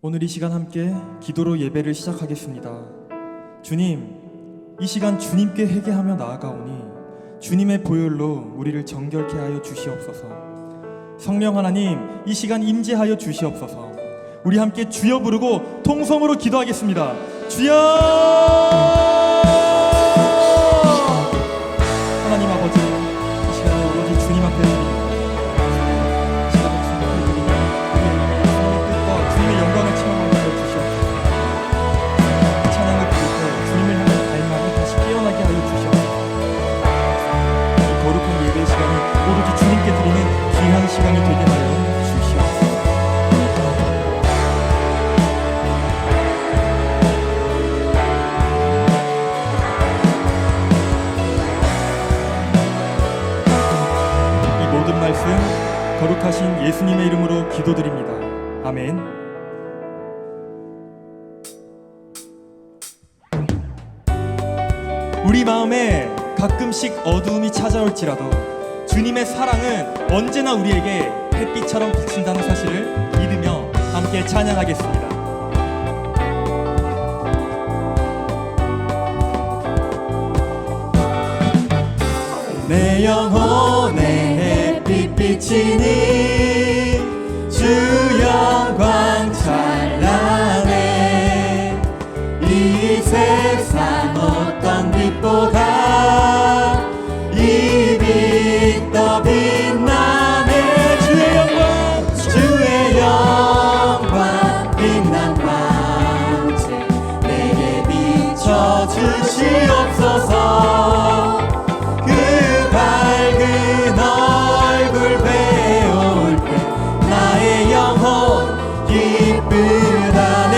오늘 이 시간 함께 기도로 예배를 시작하겠습니다. 주님, 이 시간 주님께 회개하며 나아가오니 주님의 보혈로 우리를 정결케 하여 주시옵소서. 성령 하나님, 이 시간 임재하여 주시옵소서. 우리 함께 주여 부르고 통성으로 기도하겠습니다. 주여! 하나님 아버지, 이 시간에 오로지 주님 앞에 드립니다. 이 시간에 주님 앞에 드리며 우리의 뜻과 주님의 영광을 체험하게 하여 주시옵소서. 이 찬양을 부를 때 주님을 향한 갈망이 다시 깨어나게 하여 주시옵소서. 이 거룩한 예배의 시간이 오로지 주님께 드리는 귀한 시간이 되게 하여 주시옵소서. 이 모든 말씀 거룩하신 예수님의 이름으로 기도드립니다. 아멘. 우리 마음에 가끔씩 어두움이 찾아올지라도 주님의 사랑은 언제나 우리에게 햇빛처럼 비친다는 사실을 믿으며 함께 찬양하겠습니다. 내 영혼에 햇빛 비치니 주 영광 찬란해. 이 세상 어떤 빛보다 이 빛 더 빛나네. 주의 영광 빛난 광채 내게 비춰주시옵소서. 그 밝은 얼굴 배울 때 나의 영혼 기쁘다. 내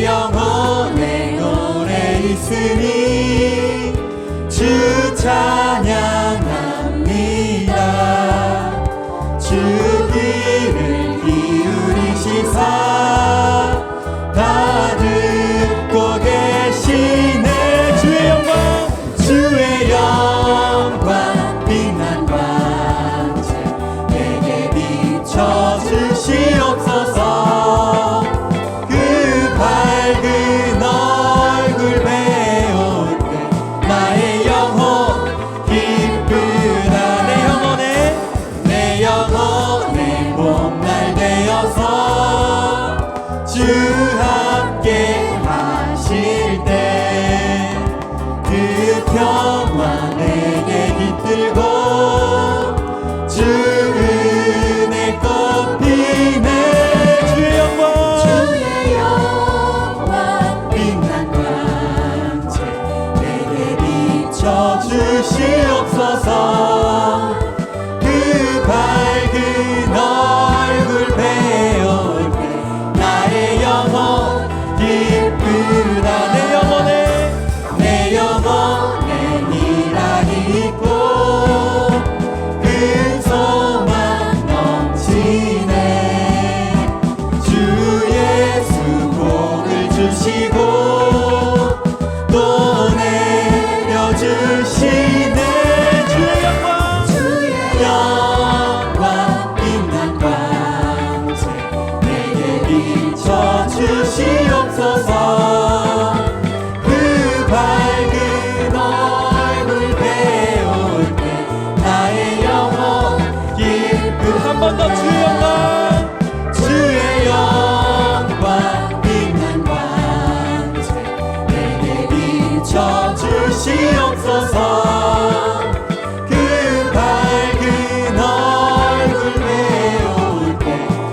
영혼에 노래 있으니 주 찬양합니다. 주 귀를 기울이시사 다 듣고 계시네. 주의 영광 빛난 광채 내게 비춰주시옵소서. 그 밝은 얼굴 배울 때 나의 영혼 기쁘다. 내 영혼에 봄날 되어서 주 함께 하실 때 그 평화 내게 깃들고 주 은혜 꽃피네. 주의 영광 빛난 광채 내게 비춰주시옵소서. 그 밝은 얼굴 배울 때 나의 영혼 기쁘다. 내 영혼에 희락이 있고 큰 소망 넘치네. 주 예수 복을 주시고 또 내려주시네. 주의 영광 빛난 광채 내게 비춰주시옵소서. 밝은 얼굴 배울 때 나의 영혼 기쁨. 한 번 더 주의 영광 빛난 광채 내게 비춰주시옵소서. 그 밝은 얼굴 배울 때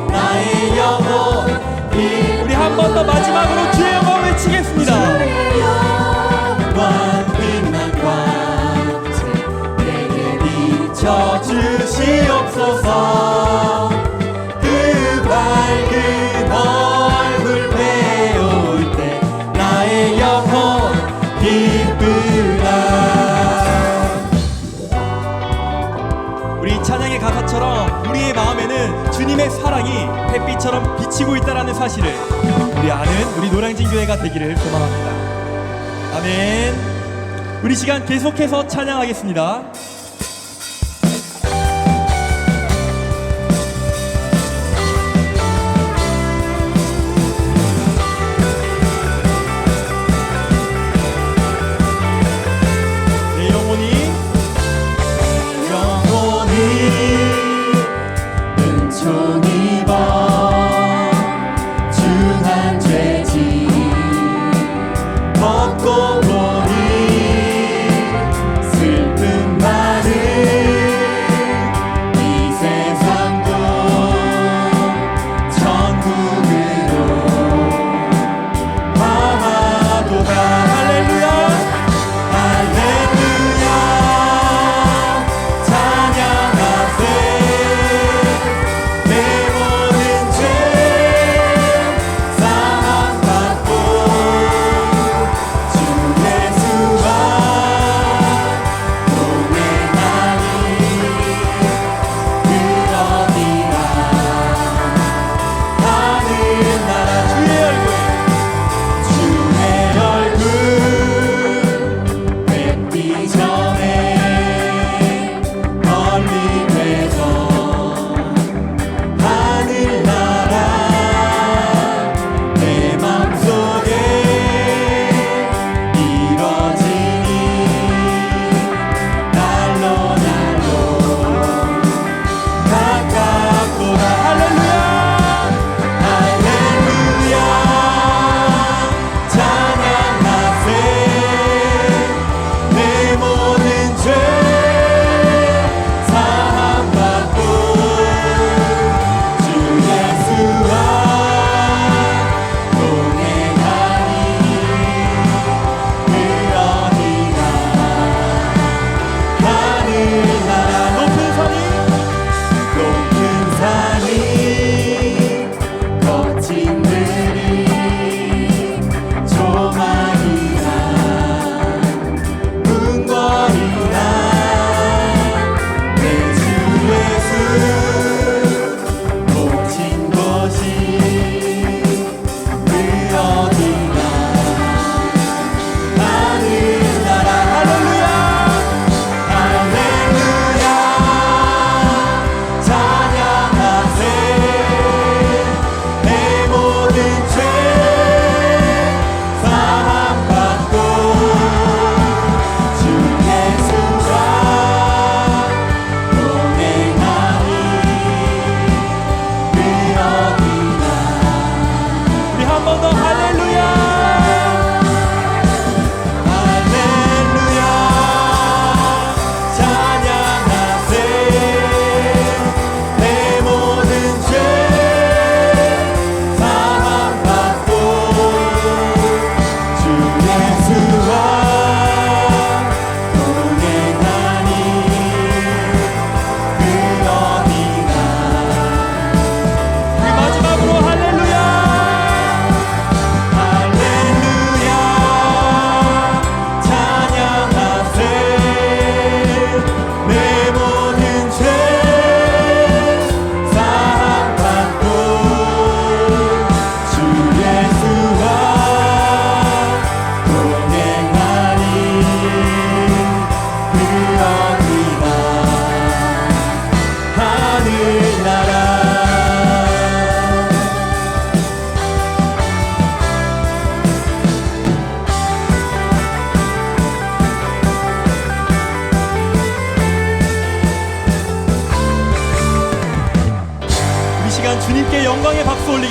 나의 영혼 기쁨. 우리 한 번 더 마지막으로 주의 영광 외치겠습니다. 빛난 광채 내게 비춰주시옵소서. 그 밝은 얼굴 배울 때 나의 영혼 기쁘다. 우리 찬양의 가사처럼 우리의 마음에는 주님의 사랑이 햇빛처럼 비치고 있다는 사실을 우리 아는 우리 노량진 교회가 되기를 소망합니다. 아멘. 우리 시간 계속해서 찬양하겠습니다.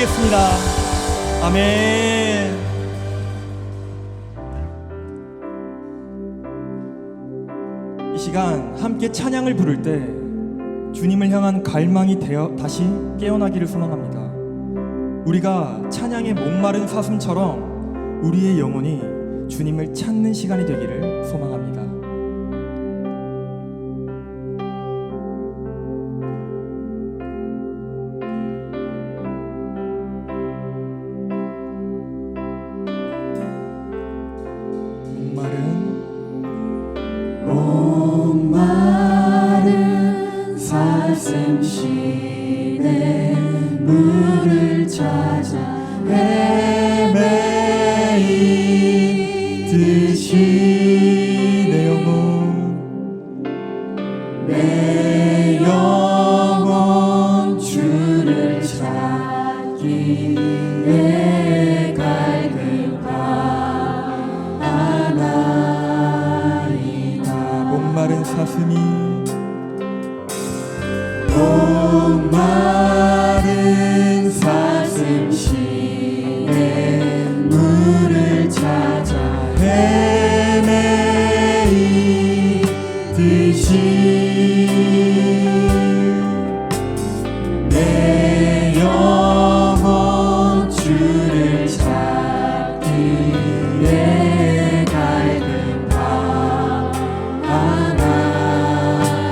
기도하겠습니다. 아멘. 이 시간 함께 찬양을 부를 때 주님을 향한 갈망이 되어 다시 깨어나기를 소망합니다. 우리가 찬양의 목마른 사슴처럼 우리의 영혼이 주님을 찾는 시간이 되기를 소망합니다. 목마른 사슴 시내 물을 찾아 헤매이듯이 내 영혼 주를 찾기에 갈급하나이다. 목마른 사슴이 목마른 사슴 시내 물을 찾아 헤매이듯이 내 영혼 주를 찾기에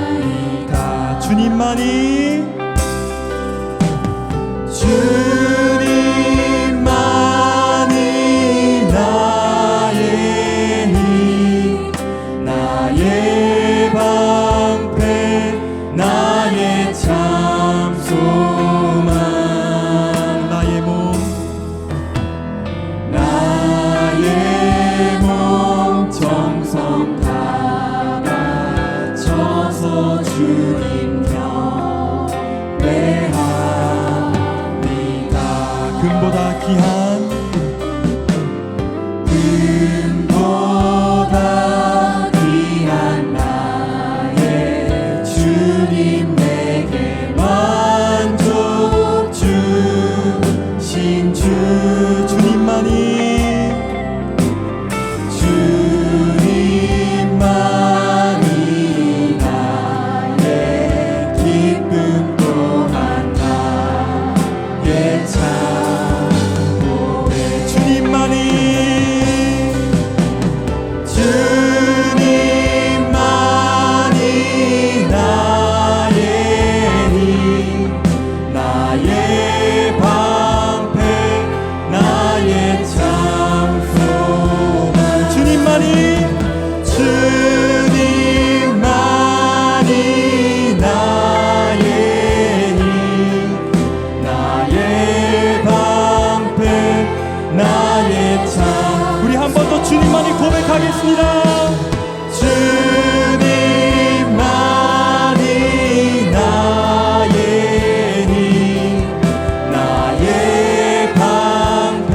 갈급하나이다. 주님만이 나의 힘, 나의 방패, 나의 참 소망, 나의 몸 정성 다 바쳐서 주님 경배합니다. 금보다 귀한 나의 주님 내게 만족 주신 주님만이 나의 기쁨 또한 나의 참고해. 주님만이 나의 힘, 나의 방패, 나의 참 소망. 주님만이 나의 힘, 나의 방패, 나의 참. 우리 한 번 더 주님만이 고백하겠습니다. 주님만이 나의 힘, 나의 방패,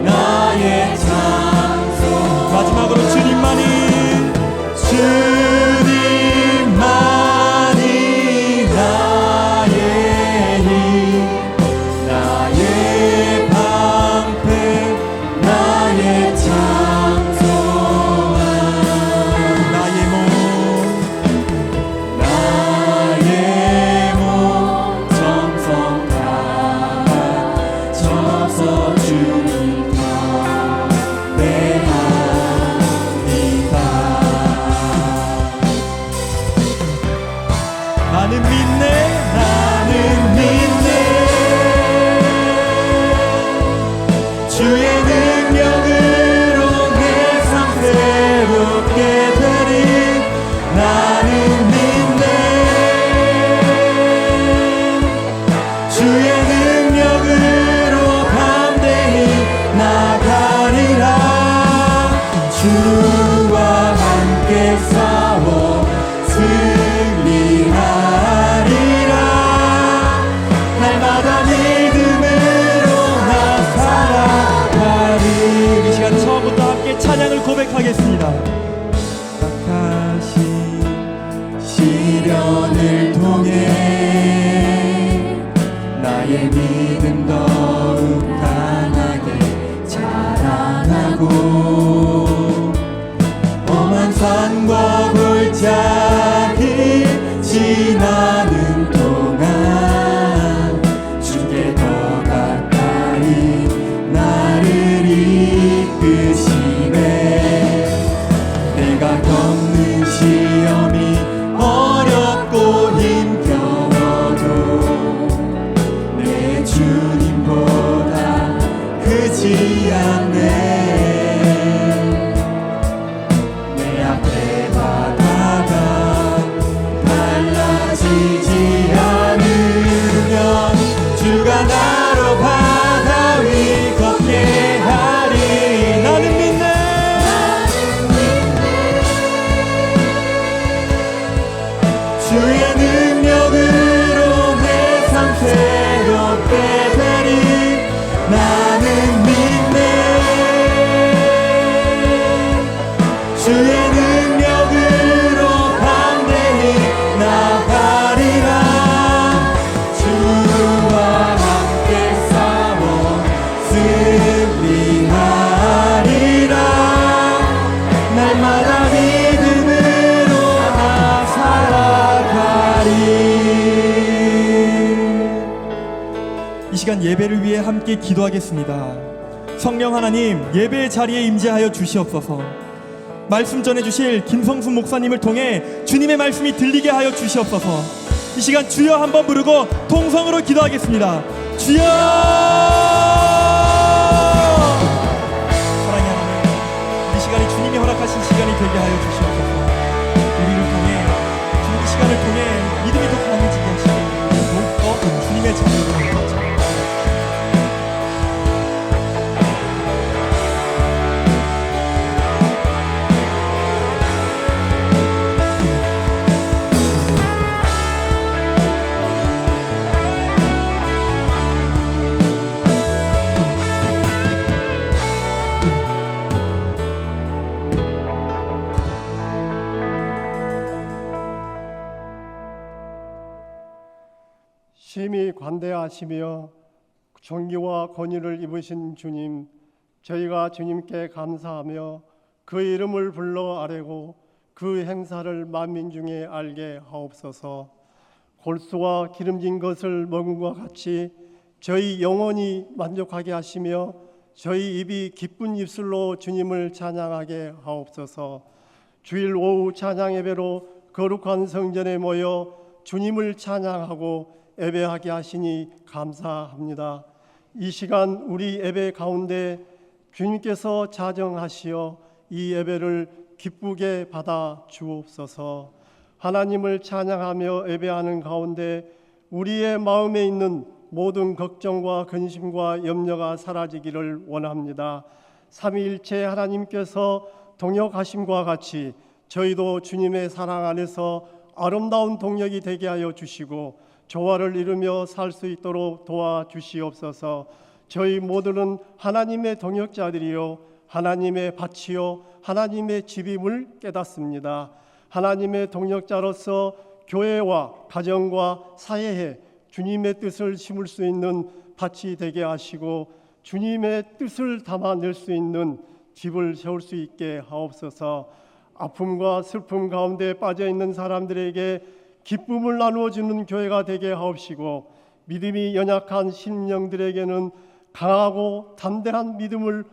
나의 찬송. 마지막으로 주님만이 나의 힘, 나의 방패, 나의 찬송아. 나의 몸 정성 다 바쳐서 주님 경배합니다. 나는 믿네 주의 능력으로 내 삶 새롭게 되리. 나는 믿네 주의 능력으로 담대히 나가리라. 주와 함께 싸워 승리하리라. 날마다 믿음으로 나 살아가리. 이 시간 처음부터 함께 찬양을 고백하겠습니다. 약하신 시련을 통해 나의 믿음 더 변하지 않네. 내 앞에 바다가 달라지지 않으면 주가 나로 바다 위 걷게 하리. 나는 믿네. 주의 능력으로 내 삶 새롭게 되리. 나는 믿네. 주의 능력으로 담대히 나가리라. 주와 함께 싸워 승리하리라. 날마다 믿음으로 나 살아가리. 이 시간 예배를 위해 함께 기도하겠습니다. 성령 하나님, 예배의 자리에 임재하여 주시옵소서. 말씀 전해주실 김성순 목사님을 통해 주님의 말씀이 들리게 하여 주시옵소서. 이 시간 주여 한번 부르고 통성으로 기도하겠습니다. 주여! 사랑의 하나님, 이 시간이 주님이 허락하신 시간이 되게 하여 주시옵소서. 우리를 통해 주님 이 시간을 통해 믿음이 더 강해지게 하시고 더욱더 주님의 자녀로 심히 관대하시며 존귀와 권위를 입으신 주님, 저희가 주님께 감사하며 그 이름을 불러 아뢰고 그 행사를 만민 중에 알게 하옵소서. 골수와 기름진 것을 먹은 것 같이 저희 영혼이 만족하게 하시며 저희 입이 기쁜 입술로 주님을 찬양하게 하옵소서. 주일 오후 찬양 예배로 거룩한 성전에 모여 주님을 찬양하고 예배하게 하시니 감사합니다. 이 시간 우리 예배 가운데 주님께서 자정하시어 이 예배를 기쁘게 받아 주옵소서. 하나님을 찬양하며 예배하는 가운데 우리의 마음에 있는 모든 걱정과 근심과 염려가 사라지기를 원합니다. 삼위일체 하나님께서 동역하심과 같이 저희도 주님의 사랑 안에서 아름다운 동역이 되게 하여 주시고 조화를 이루며 살 수 있도록 도와주시옵소서. 저희 모두는 하나님의 동역자들이요 하나님의 밭이요 하나님의 집임을 깨닫습니다. 하나님의 동역자로서 교회와 가정과 사회에 주님의 뜻을 심을 수 있는 밭이 되게 하시고 주님의 뜻을 담아낼 수 있는 집을 세울 수 있게 하옵소서. 아픔과 슬픔 가운데 빠져있는 사람들에게 기쁨을 나누어주는 교회가 되게 하옵시고 믿음이 연약한 심령들에게는 강하고 담대한 믿음을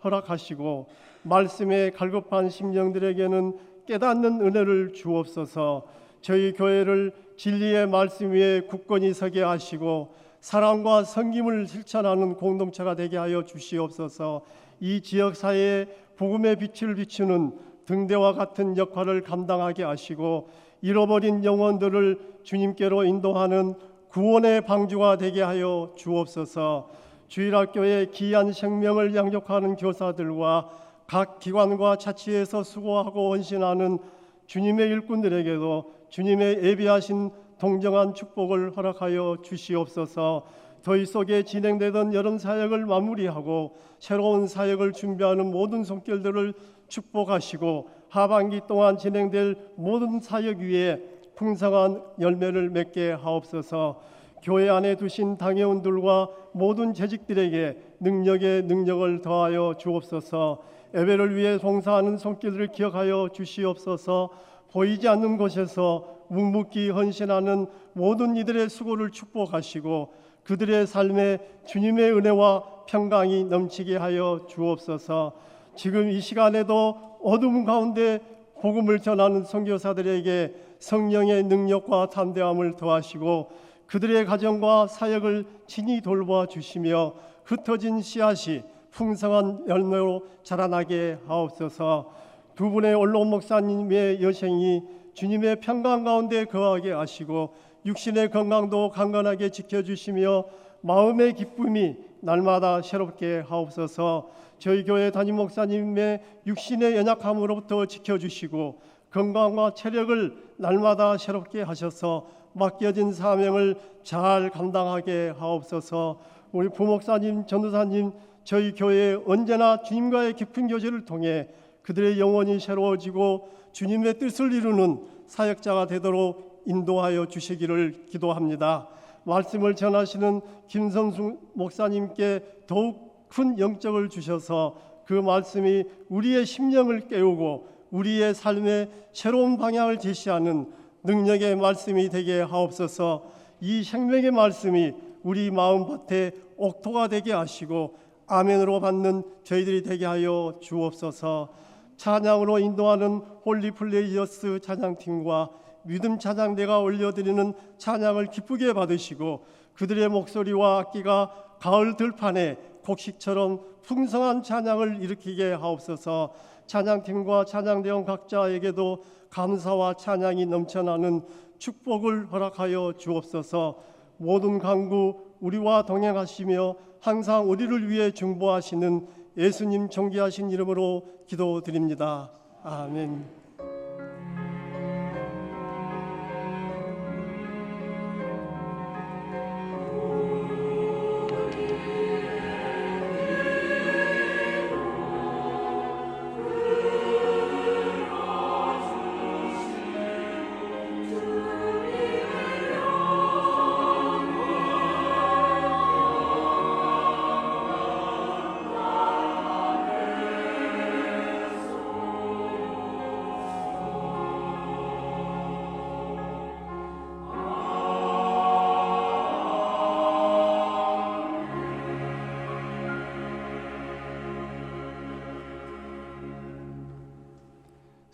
허락하시고 말씀에 갈급한 심령들에게는 깨닫는 은혜를 주옵소서. 저희 교회를 진리의 말씀 위에 굳건히 서게 하시고 사랑과 섬김을 실천하는 공동체가 되게 하여 주시옵소서. 이 지역 사회에 복음의 빛을 비추는 등대와 같은 역할을 감당하게 하시고 잃어버린 영혼들을 주님께로 인도하는 구원의 방주가 되게 하여 주옵소서. 주일학교의 귀한 생명을 양육하는 교사들과 각 기관과 자치에서 수고하고 헌신하는 주님의 일꾼들에게도 주님의 예비하신 동정한 축복을 허락하여 주시옵소서. 저희 속에 진행되던 여름 사역을 마무리하고 새로운 사역을 준비하는 모든 손길들을 축복하시고 하반기 동안 진행될 모든 사역 위에 풍성한 열매를 맺게 하옵소서. 교회 안에 두신 당회원들과 모든 재직들에게 능력에 능력을 더하여 주옵소서. 예배를 위해 봉사하는 손길을 기억하여 주시옵소서. 보이지 않는 곳에서 묵묵히 헌신하는 모든 이들의 수고를 축복하시고 그들의 삶에 주님의 은혜와 평강이 넘치게 하여 주옵소서. 지금 이 시간에도 어둠 가운데 복음을 전하는 선교사들에게 성령의 능력과 담대함을 더하시고 그들의 가정과 사역을 친히 돌보아 주시며 흩어진 씨앗이 풍성한 열매로 자라나게 하옵소서. 두 분의 원로 목사님의 여생이 주님의 평강 가운데 거하게 하시고 육신의 건강도 강건하게 지켜주시며 마음의 기쁨이 날마다 새롭게 하옵소서. 저희 교회 담임 목사님의 육신의 연약함으로부터 지켜주시고 건강과 체력을 날마다 새롭게 하셔서 맡겨진 사명을 잘 감당하게 하옵소서. 우리 부목사님, 전도사님, 저희 교회에 언제나 주님과의 깊은 교제를 통해 그들의 영혼이 새로워지고 주님의 뜻을 이루는 사역자가 되도록 인도하여 주시기를 기도합니다. 말씀을 전하시는 김선수 목사님께 더욱 큰 영적을 주셔서 그 말씀이 우리의 심령을 깨우고 우리의 삶의 새로운 방향을 제시하는 능력의 말씀이 되게 하옵소서. 이 생명의 말씀이 우리 마음밭에 옥토가 되게 하시고 아멘으로 받는 저희들이 되게 하여 주옵소서. 찬양으로 인도하는 홀리플레이어스 찬양팀과 믿음 찬양대가 올려드리는 찬양을 기쁘게 받으시고 그들의 목소리와 악기가 가을 들판에 곡식처럼 풍성한 찬양을 일으키게 하옵소서. 찬양팀과 찬양대원 각자에게도 감사와 찬양이 넘쳐나는 축복을 허락하여 주옵소서. 모든 강구 우리와 동행하시며 항상 우리를 위해 중보하시는 예수님 존귀하신 이름으로 기도드립니다. 아멘.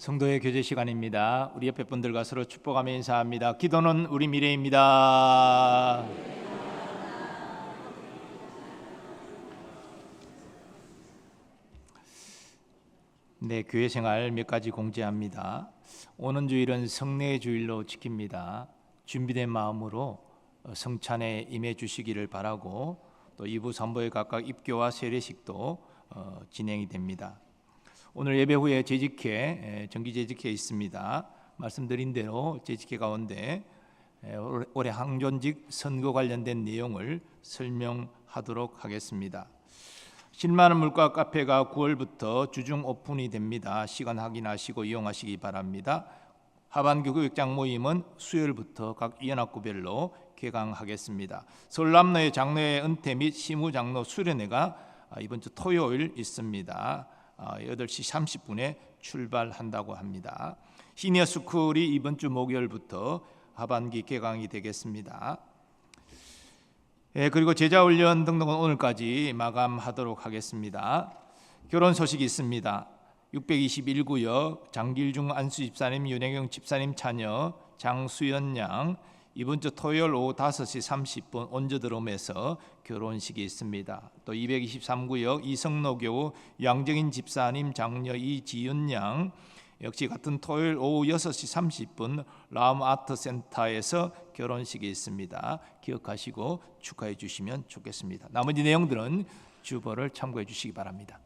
성도의 교제 시간입니다. 우리 옆에 분들과 서로 축복하며 인사합니다. 기도는 우리 미래입니다. 네, 교회 생활 몇 가지 공지합니다. 오는 주일은 성례의 주일로 지킵니다. 준비된 마음으로 성찬에 임해 주시기를 바라고 또 2부 3부에 각각 입교와 세례식도 진행이 됩니다. 오늘 예배 후에 재직회, 정기 재직회 있습니다. 말씀드린 대로 재직회 가운데 올해 항존직 선거 관련된 내용을 설명하도록 하겠습니다. 실만한 물가 카페가 9월부터 주중 오픈이 됩니다. 시간 확인하시고 이용하시기 바랍니다. 하반기 교육장 모임은 수요일부터 각 연합구별로 개강하겠습니다. 서울남로의 장로회 은퇴 및 시무장로 수련회가 이번 주 토요일 있습니다. 8시 30분에 출발한다고 합니다. 시니어 스쿨이 이번 주 목요일부터 하반기 개강이 되겠습니다. 그리고 제자훈련 등등은 오늘까지 마감하도록 하겠습니다. 결혼 소식이 있습니다. 621구역 장길중 안수 집사님, 윤혜경 집사님 자녀 장수연 양 이번 주 토요일 오후 5시 30분 온저드롬에서 결혼식이 있습니다. 또 223구역 이성로교우 양정인 집사님 장녀 이지윤 양 역시 같은 토요일 오후 6시 30분 라움아트센터에서 결혼식이 있습니다. 기억하시고 축하해 주시면 좋겠습니다. 나머지 내용들은 주보를 참고해 주시기 바랍니다.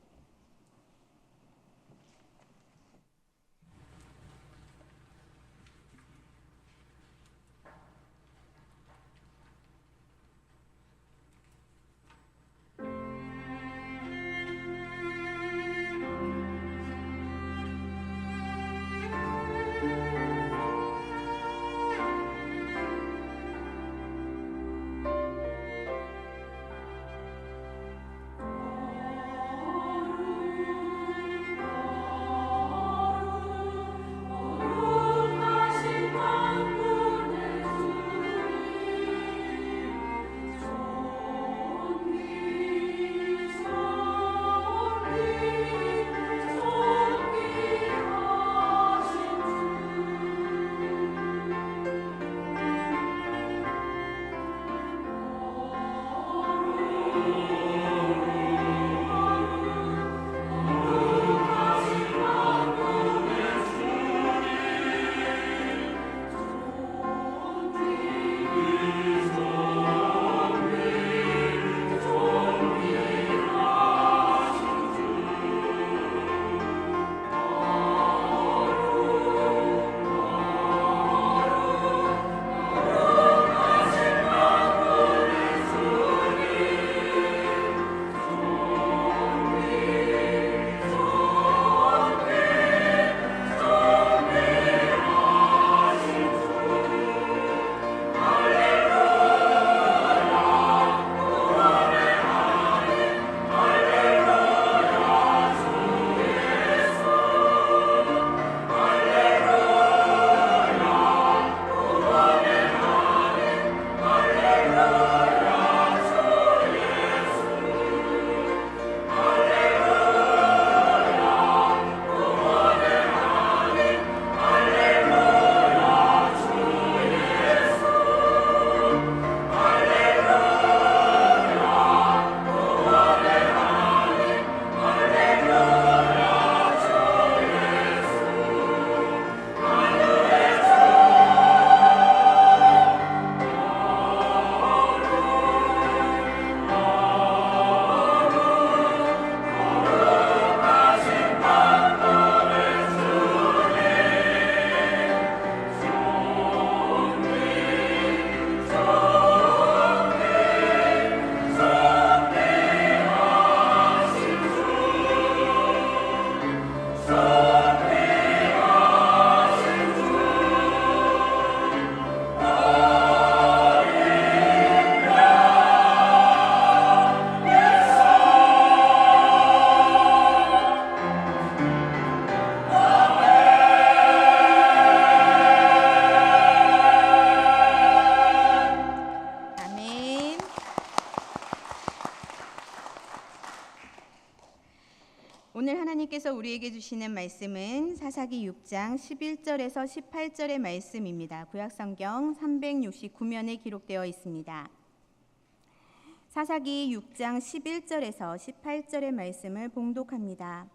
오늘 하나님께서 우리에게 주시는 말씀은 사사기 6장 11절에서 18절의 말씀입니다. 구약성경 369면에 기록되어 있습니다. 사사기 6장 11절에서 18절의 말씀을 봉독합니다.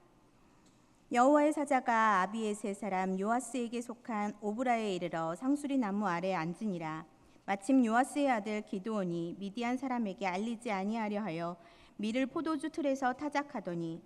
여호와의 사자가 아비에셀 사람 요아스에게 속한 오브라에 이르러 상수리 나무 아래 앉으니라. 마침 요아스의 아들 기드온이 미디안 사람에게 알리지 아니하려 하여 밀을 포도주 틀에서 타작하더니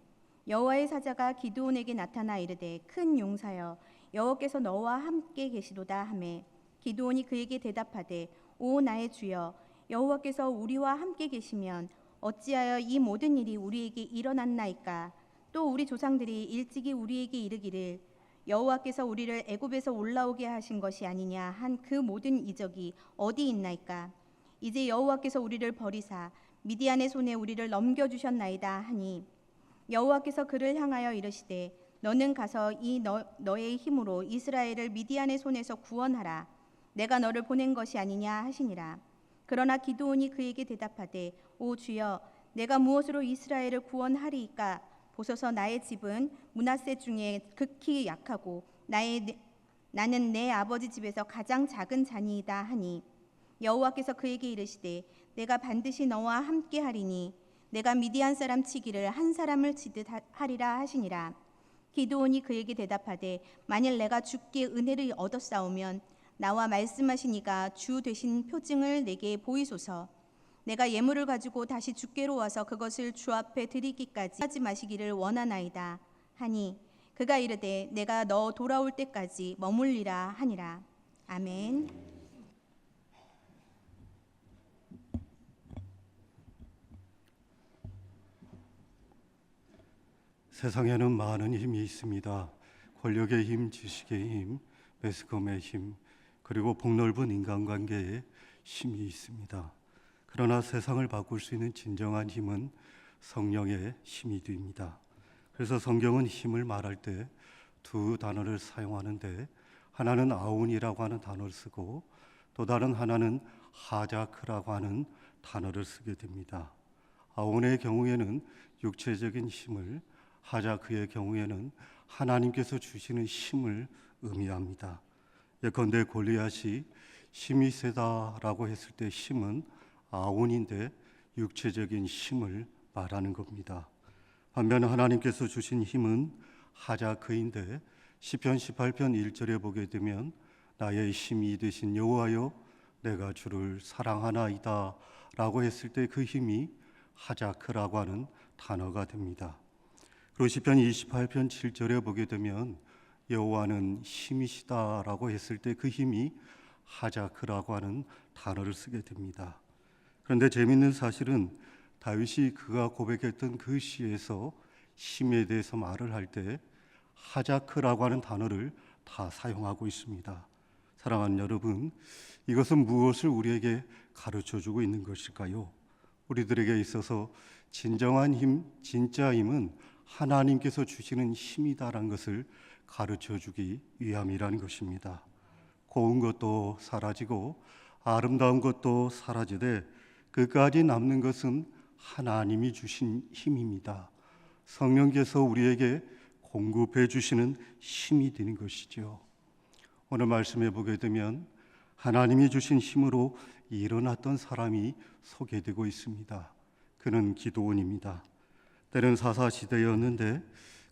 여호와의 사자가 기드온에게 나타나 이르되 큰 용사여 여호와께서 너와 함께 계시도다 하매 기드온이 그에게 대답하되 오 나의 주여 여호와께서 우리와 함께 계시면 어찌하여 이 모든 일이 우리에게 일어났나이까. 또 우리 조상들이 일찍이 우리에게 이르기를 여호와께서 우리를 애굽에서 올라오게 하신 것이 아니냐 한 그 모든 이적이 어디 있나이까. 이제 여호와께서 우리를 버리사 미디안의 손에 우리를 넘겨주셨나이다 하니 여호와께서 그를 향하여 이르시되 너는 가서 너의 힘으로 이스라엘을 미디안의 손에서 구원하라. 내가 너를 보낸 것이 아니냐 하시니라. 그러나 기드온이 그에게 대답하되 오 주여 내가 무엇으로 이스라엘을 구원하리이까. 보소서 나의 집은 므낫세 중에 극히 약하고 나는 내 아버지 집에서 가장 작은 자니이다 하니 여호와께서 그에게 이르시되 내가 반드시 너와 함께 하리니 내가 미디안 사람 치기를 한 사람을 치듯 하리라 하시니라. 기드온이 그에게 대답하되 만일 내가 주께 은혜를 얻었사오면 나와 말씀하신 이가 주 되신 표징을 내게 보이소서. 내가 예물을 가지고 다시 주께로 와서 그것을 주 앞에 드리기까지 하지 마시기를 원하나이다 하니 그가 이르되 내가 너 돌아올 때까지 머물리라 하니라. 아멘. 세상에는 많은 힘이 있습니다. 권력의 힘, 지식의 힘, 매스컴의 힘, 그리고 폭넓은 인간관계에 힘이 있습니다. 그러나 세상을 바꿀 수 있는 진정한 힘은 성령의 힘이 됩니다. 그래서 성경은 힘을 말할 때 두 단어를 사용하는데 하나는 아운이라고 하는 단어를 쓰고 또 다른 하나는 하자크라고 하는 단어를 쓰게 됩니다. 아운의 경우에는 육체적인 힘을, 하자크의 경우에는 하나님께서 주시는 힘을 의미합니다. 예컨대 골리앗이 힘이 세다라고 했을 때 힘은 아운인데 육체적인 힘을 말하는 겁니다. 반면 하나님께서 주신 힘은 하자크인데 시편 18편 1절에 보게 되면 나의 힘이 되신 여호와여 내가 주를 사랑하나이다 라고 했을 때 그 힘이 하자크라고 하는 단어가 됩니다. 그리고 시편 28편 7절에 보게 되면 여호와는 힘이시다 라고 했을 때 그 힘이 하자크라고 하는 단어를 쓰게 됩니다. 그런데 재미있는 사실은 다윗이 그가 고백했던 그 시에서 힘에 대해서 말을 할 때 하자크라고 하는 단어를 다 사용하고 있습니다. 사랑하는 여러분, 이것은 무엇을 우리에게 가르쳐주고 있는 것일까요? 우리들에게 있어서 진정한 힘, 진짜 힘은 하나님께서 주시는 힘이다라는 것을 가르쳐주기 위함이라는 것입니다. 고운 것도 사라지고 아름다운 것도 사라지되 끝까지 남는 것은 하나님이 주신 힘입니다. 성령께서 우리에게 공급해 주시는 힘이 되는 것이죠. 오늘 말씀해 보게 되면 하나님이 주신 힘으로 일어났던 사람이 소개되고 있습니다. 그는 기드온입니다. 때는 사사시대였는데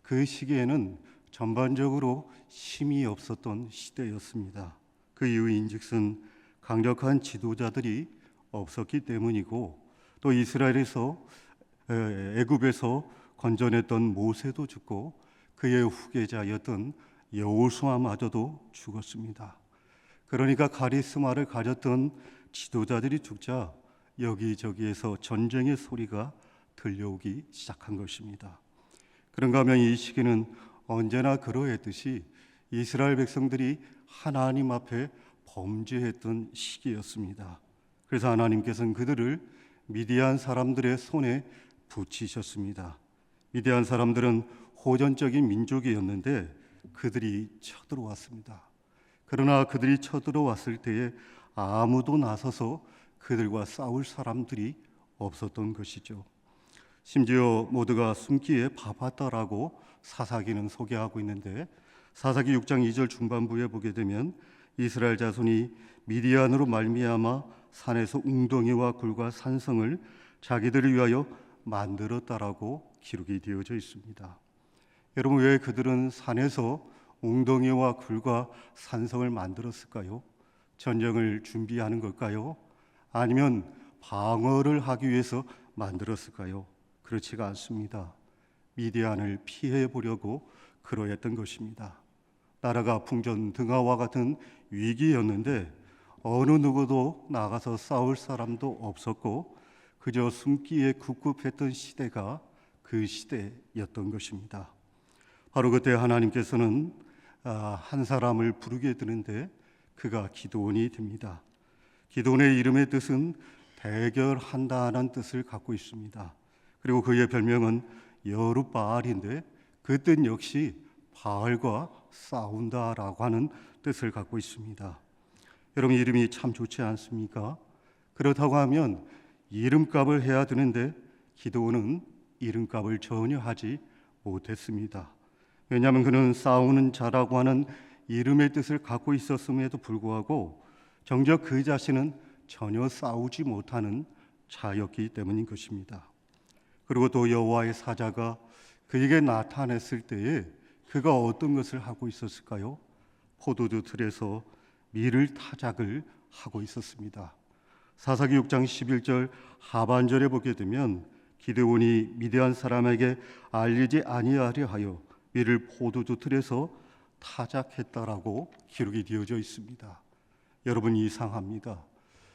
그 시기에는 전반적으로 힘이 없었던 시대였습니다. 그 이유인즉슨 강력한 지도자들이 없었기 때문이고 또 이스라엘에서 애굽에서 건져냈던 모세도 죽고 그의 후계자였던 여호수아마저도 죽었습니다. 그러니까 카리스마를 가졌던 지도자들이 죽자 여기저기에서 전쟁의 소리가 들려오기 시작한 것입니다. 그런가 하면 이 시기는 언제나 그러했듯이 이스라엘 백성들이 하나님 앞에 범죄했던 시기였습니다. 그래서 하나님께서는 그들을 미디안 사람들의 손에 붙이셨습니다. 미디안 사람들은 호전적인 민족이었는데 그들이 쳐들어왔습니다. 그러나 그들이 쳐들어왔을 때에 아무도 나서서 그들과 싸울 사람들이 없었던 것이죠. 심지어 모두가 숨기에 바빴다라고 사사기는 소개하고 있는데 사사기 6장 2절 중반부에 보게 되면 이스라엘 자손이 미디안으로 말미암아 산에서 웅덩이와 굴과 산성을 자기들을 위하여 만들었다라고 기록이 되어져 있습니다. 여러분, 왜 그들은 산에서 웅덩이와 굴과 산성을 만들었을까요? 전쟁을 준비하는 걸까요? 아니면 방어를 하기 위해서 만들었을까요? 그렇지가 않습니다. 미디안을 피해 보려고 그러했던 것입니다. 나라가 풍전등화와 같은 위기였는데 어느 누구도 나가서 싸울 사람도 없었고 그저 숨기에 굽굽했던 시대가 그 시대였던 것입니다. 바로 그때 하나님께서는 한 사람을 부르게 되는데 그가 기드온이 됩니다. 기드온의 이름의 뜻은 대결한다는 뜻을 갖고 있습니다. 그리고 그의 별명은 여룻바알인데 그 뜻 역시 바알과 싸운다라고 하는 뜻을 갖고 있습니다. 여러분, 이름이 참 좋지 않습니까? 그렇다고 하면 이름값을 해야 되는데 기드온은 이름값을 전혀 하지 못했습니다. 왜냐하면 그는 싸우는 자라고 하는 이름의 뜻을 갖고 있었음에도 불구하고 정작 그 자신은 전혀 싸우지 못하는 자였기 때문인 것입니다. 그리고 또 여호와의 사자가 그에게 나타났을 때에 그가 어떤 것을 하고 있었을까요? 포도주 틀에서 밀을 타작을 하고 있었습니다. 사사기 6장 11절 하반절에 보게 되면 기드온이 미디안 사람에게 알리지 아니하려 하여 밀을 포도주 틀에서 타작했다라고 기록이 되어져 있습니다. 여러분, 이상합니다.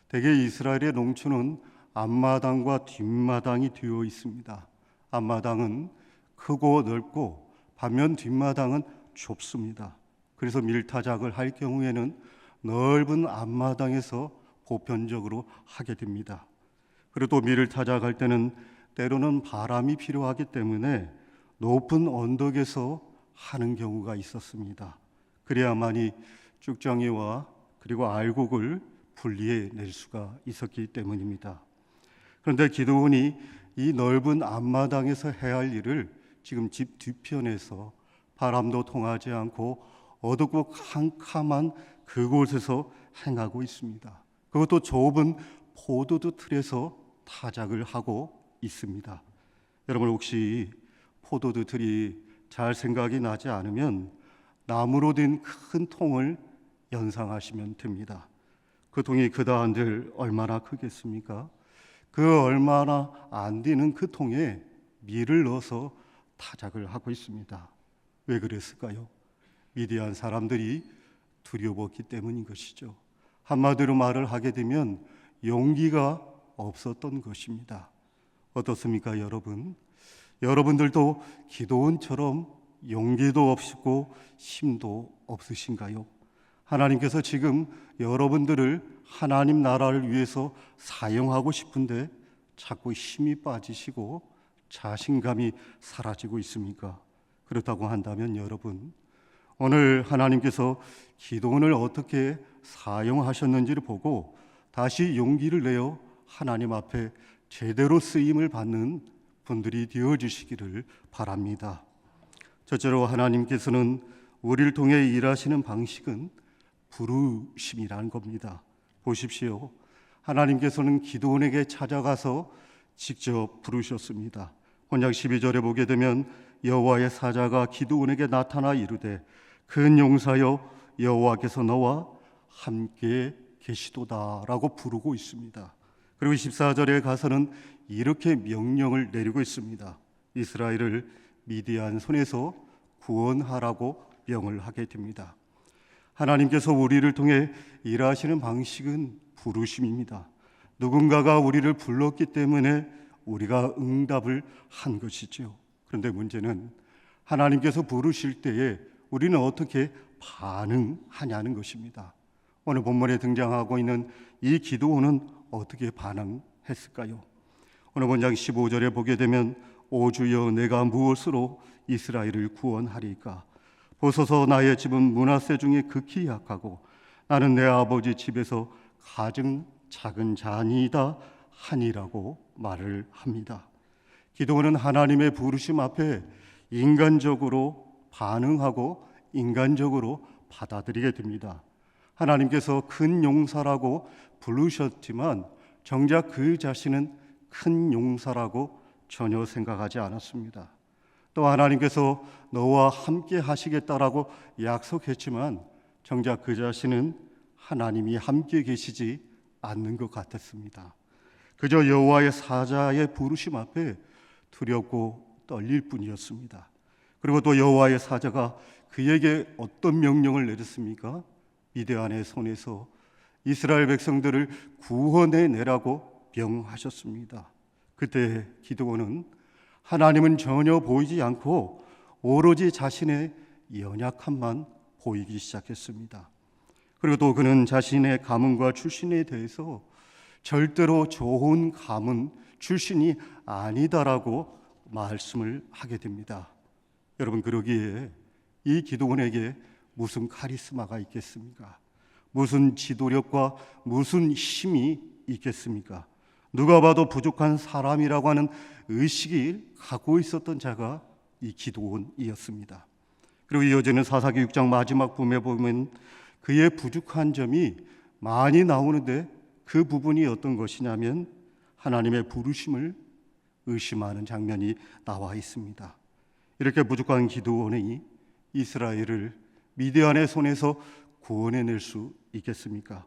대개 이스라엘의 농촌은 앞마당과 뒷마당이 되어 있습니다. 앞마당은 크고 넓고 반면 뒷마당은 좁습니다. 그래서 밀타작을 할 경우에는 넓은 앞마당에서 보편적으로 하게 됩니다. 그리고 또 밀을 타작할 때는 때로는 바람이 필요하기 때문에 높은 언덕에서 하는 경우가 있었습니다. 그래야만이 쭉정이와 그리고 알곡을 분리해 낼 수가 있었기 때문입니다. 그런데 기드온이 이 넓은 앞마당에서 해야 할 일을 지금 집 뒤편에서 바람도 통하지 않고 어둡고 캄캄한 그곳에서 행하고 있습니다. 그것도 좁은 포도주 틀에서 타작을 하고 있습니다. 여러분, 혹시 포도주 틀이 잘 생각이 나지 않으면 나무로 된 큰 통을 연상하시면 됩니다. 그 통이 그다한들 얼마나 크겠습니까? 그 얼마나 안 되는 그 통에 밀을 넣어서 타작을 하고 있습니다. 왜 그랬을까요? 미디안 사람들이 두려웠기 때문인 것이죠. 한마디로 말을 하게 되면 용기가 없었던 것입니다. 어떻습니까, 여러분? 여러분들도 기드온처럼 용기도 없고 힘도 없으신가요? 하나님께서 지금 여러분들을 하나님 나라를 위해서 사용하고 싶은데 자꾸 힘이 빠지시고 자신감이 사라지고 있습니까? 그렇다고 한다면 여러분, 오늘 하나님께서 기드온을 어떻게 사용하셨는지를 보고 다시 용기를 내어 하나님 앞에 제대로 쓰임을 받는 분들이 되어주시기를 바랍니다. 첫째로 하나님께서는 우리를 통해 일하시는 방식은 부르심이라는 겁니다. 보십시오. 하나님께서는 기드온에게 찾아가서 직접 부르셨습니다. 본장 12절에 보게 되면 여호와의 사자가 기드온에게 나타나 이르되 큰 용사여 여호와께서 너와 함께 계시도다라고 부르고 있습니다. 그리고 14절에 가서는 이렇게 명령을 내리고 있습니다. 이스라엘을 미디안 손에서 구원하라고 명을 하게 됩니다. 하나님께서 우리를 통해 일하시는 방식은 부르심입니다. 누군가가 우리를 불렀기 때문에 우리가 응답을 한 것이죠. 그런데 문제는 하나님께서 부르실 때에 우리는 어떻게 반응하냐는 것입니다. 오늘 본문에 등장하고 있는 이 기드온은 어떻게 반응했을까요? 오늘 본장 15절에 보게 되면 오 주여 내가 무엇으로 이스라엘을 구원하리까? 보소서 나의 집은 므낫세 중에 극히 약하고 나는 내 아버지 집에서 가장 작은 자니이다 하니라고 말을 합니다. 기도원은 하나님의 부르심 앞에 인간적으로 반응하고 인간적으로 받아들이게 됩니다. 하나님께서 큰 용사라고 부르셨지만 정작 그 자신은 큰 용사라고 전혀 생각하지 않았습니다. 또 하나님께서 너와 함께 하시겠다라고 약속했지만 정작 그 자신은 하나님이 함께 계시지 않는 것 같았습니다. 그저 여호와의 사자의 부르심 앞에 두렵고 떨릴 뿐이었습니다. 그리고 또 여호와의 사자가 그에게 어떤 명령을 내렸습니까? 미디안의 손에서 이스라엘 백성들을 구원해 내라고 명하셨습니다. 그때 기드온은 하나님은 전혀 보이지 않고 오로지 자신의 연약함만 보이기 시작했습니다. 그리고 또 그는 자신의 가문과 출신에 대해서 절대로 좋은 가문 출신이 아니다라고 말씀을 하게 됩니다. 여러분, 그러기에 이 기드온에게 무슨 카리스마가 있겠습니까? 무슨 지도력과 무슨 힘이 있겠습니까? 누가 봐도 부족한 사람이라고 하는 의식이 갖고 있었던 자가 이 기드온이었습니다. 그리고 이어지는 사사기 6장 마지막 부분에 보면 그의 부족한 점이 많이 나오는데 그 부분이 어떤 것이냐면 하나님의 부르심을 의심하는 장면이 나와 있습니다. 이렇게 부족한 기드온이 이스라엘을 미디안의 손에서 구원해낼 수 있겠습니까?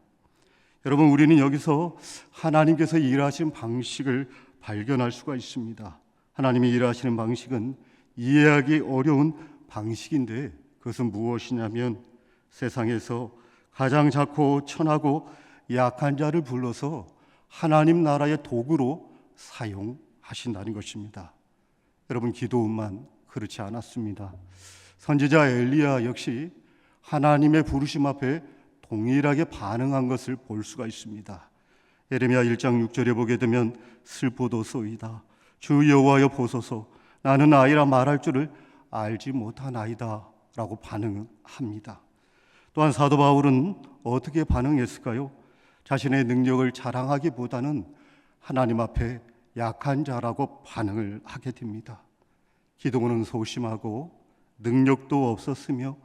여러분, 우리는 여기서 하나님께서 일하신 방식을 발견할 수가 있습니다. 하나님이 일하시는 방식은 이해하기 어려운 방식인데 그것은 무엇이냐면 세상에서 가장 작고 천하고 약한 자를 불러서 하나님 나라의 도구로 사용하신다는 것입니다. 여러분, 기도원만 그렇지 않았습니다. 선지자 엘리야 역시 하나님의 부르심 앞에 동일하게 반응한 것을 볼 수가 있습니다. 예레미야 1장 6절에 보게 되면 슬프도소이다. 주 여호와여 보소서, 나는 아이라 말할 줄을 알지 못하나이다 라고 반응합니다. 또한 사도 바울은 어떻게 반응했을까요? 자신의 능력을 자랑하기보다는 하나님 앞에 약한 자라고 반응을 하게 됩니다. 기도는 소심하고 능력도 없었으며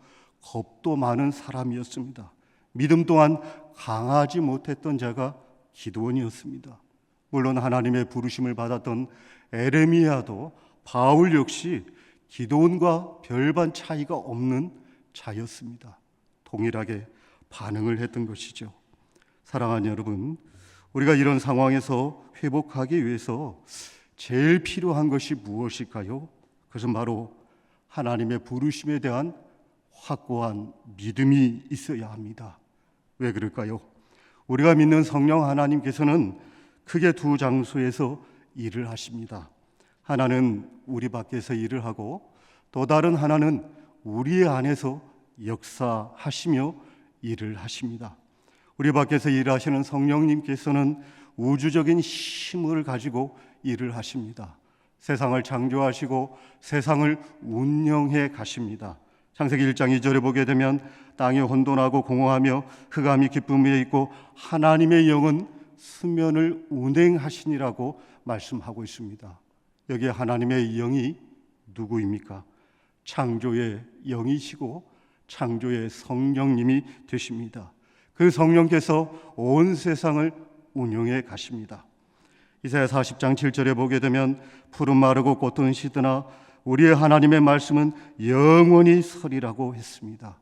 겁도 많은 사람이었습니다. 믿음 또한 강하지 못했던 자가 기드온이었습니다. 물론 하나님의 부르심을 받았던 에레미야도 바울 역시 기드온과 별반 차이가 없는 자였습니다. 동일하게 반응을 했던 것이죠. 사랑하는 여러분, 우리가 이런 상황에서 회복하기 위해서 제일 필요한 것이 무엇일까요? 그것은 바로 하나님의 부르심에 대한 확고한 믿음이 있어야 합니다. 왜 그럴까요? 우리가 믿는 성령 하나님께서는 크게 두 장소에서 일을 하십니다. 하나는 우리 밖에서 일을 하고 또 다른 하나는 우리 안에서 역사하시며 일을 하십니다. 우리 밖에서 일하시는 성령님께서는 우주적인 힘을 가지고 일을 하십니다. 세상을 창조하시고 세상을 운영해 가십니다. 창세기 1장 2절에 보게 되면 땅이 혼돈하고 공허하며 흑암이 깊음에 있고 하나님의 영은 수면을 운행하시니라고 말씀하고 있습니다. 여기에 하나님의 영이 누구입니까? 창조의 영이시고 창조의 성령님이 되십니다. 그 성령께서 온 세상을 운영해 가십니다. 이사야 40장 7절에 보게 되면 푸른 마르고 꽃은 시드나 우리의 하나님의 말씀은 영원히 서리라고 했습니다.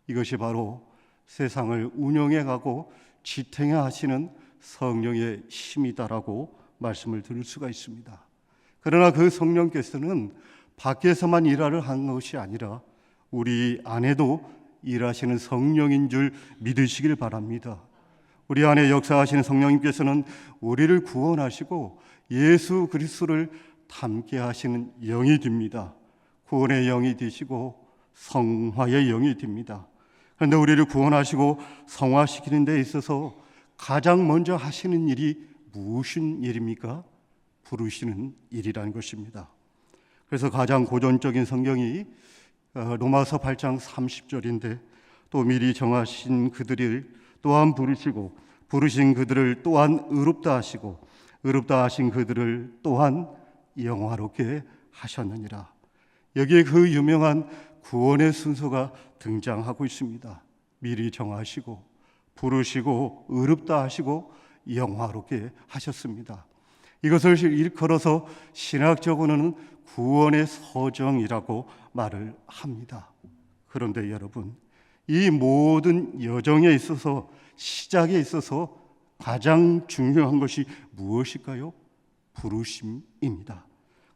이것이 바로 세상을 운영해 가고 지탱해 하시는 성령의 힘이다라고 말씀을 들을 수가 있습니다. 그러나 그 성령께서는 밖에서만 일을 한 것이 아니라 우리 안에도 일하시는 성령인 줄 믿으시길 바랍니다. 우리 안에 역사하시는 성령님께서는 우리를 구원하시고 예수 그리스도를 닮게 하시는 영이 됩니다. 구원의 영이 되시고 성화의 영이 됩니다. 그런데 우리를 구원하시고 성화시키는 데 있어서 가장 먼저 하시는 일이 무슨 일입니까? 부르시는 일이라는 것입니다. 그래서 가장 고전적인 성경이 로마서 8장 30절인데 또 미리 정하신 그들을 또한 부르시고 부르신 그들을 또한 의롭다 하시고 의롭다 하신 그들을 또한 영화롭게 하셨느니라. 여기에 그 유명한 구원의 순서가 등장하고 있습니다. 미리 정하시고 부르시고 의롭다 하시고 영화롭게 하셨습니다. 이것을 일컬어서 신학적으로는 구원의 서정이라고 말을 합니다. 그런데 여러분, 이 모든 여정에 있어서 시작에 있어서 가장 중요한 것이 무엇일까요? 부르심입니다.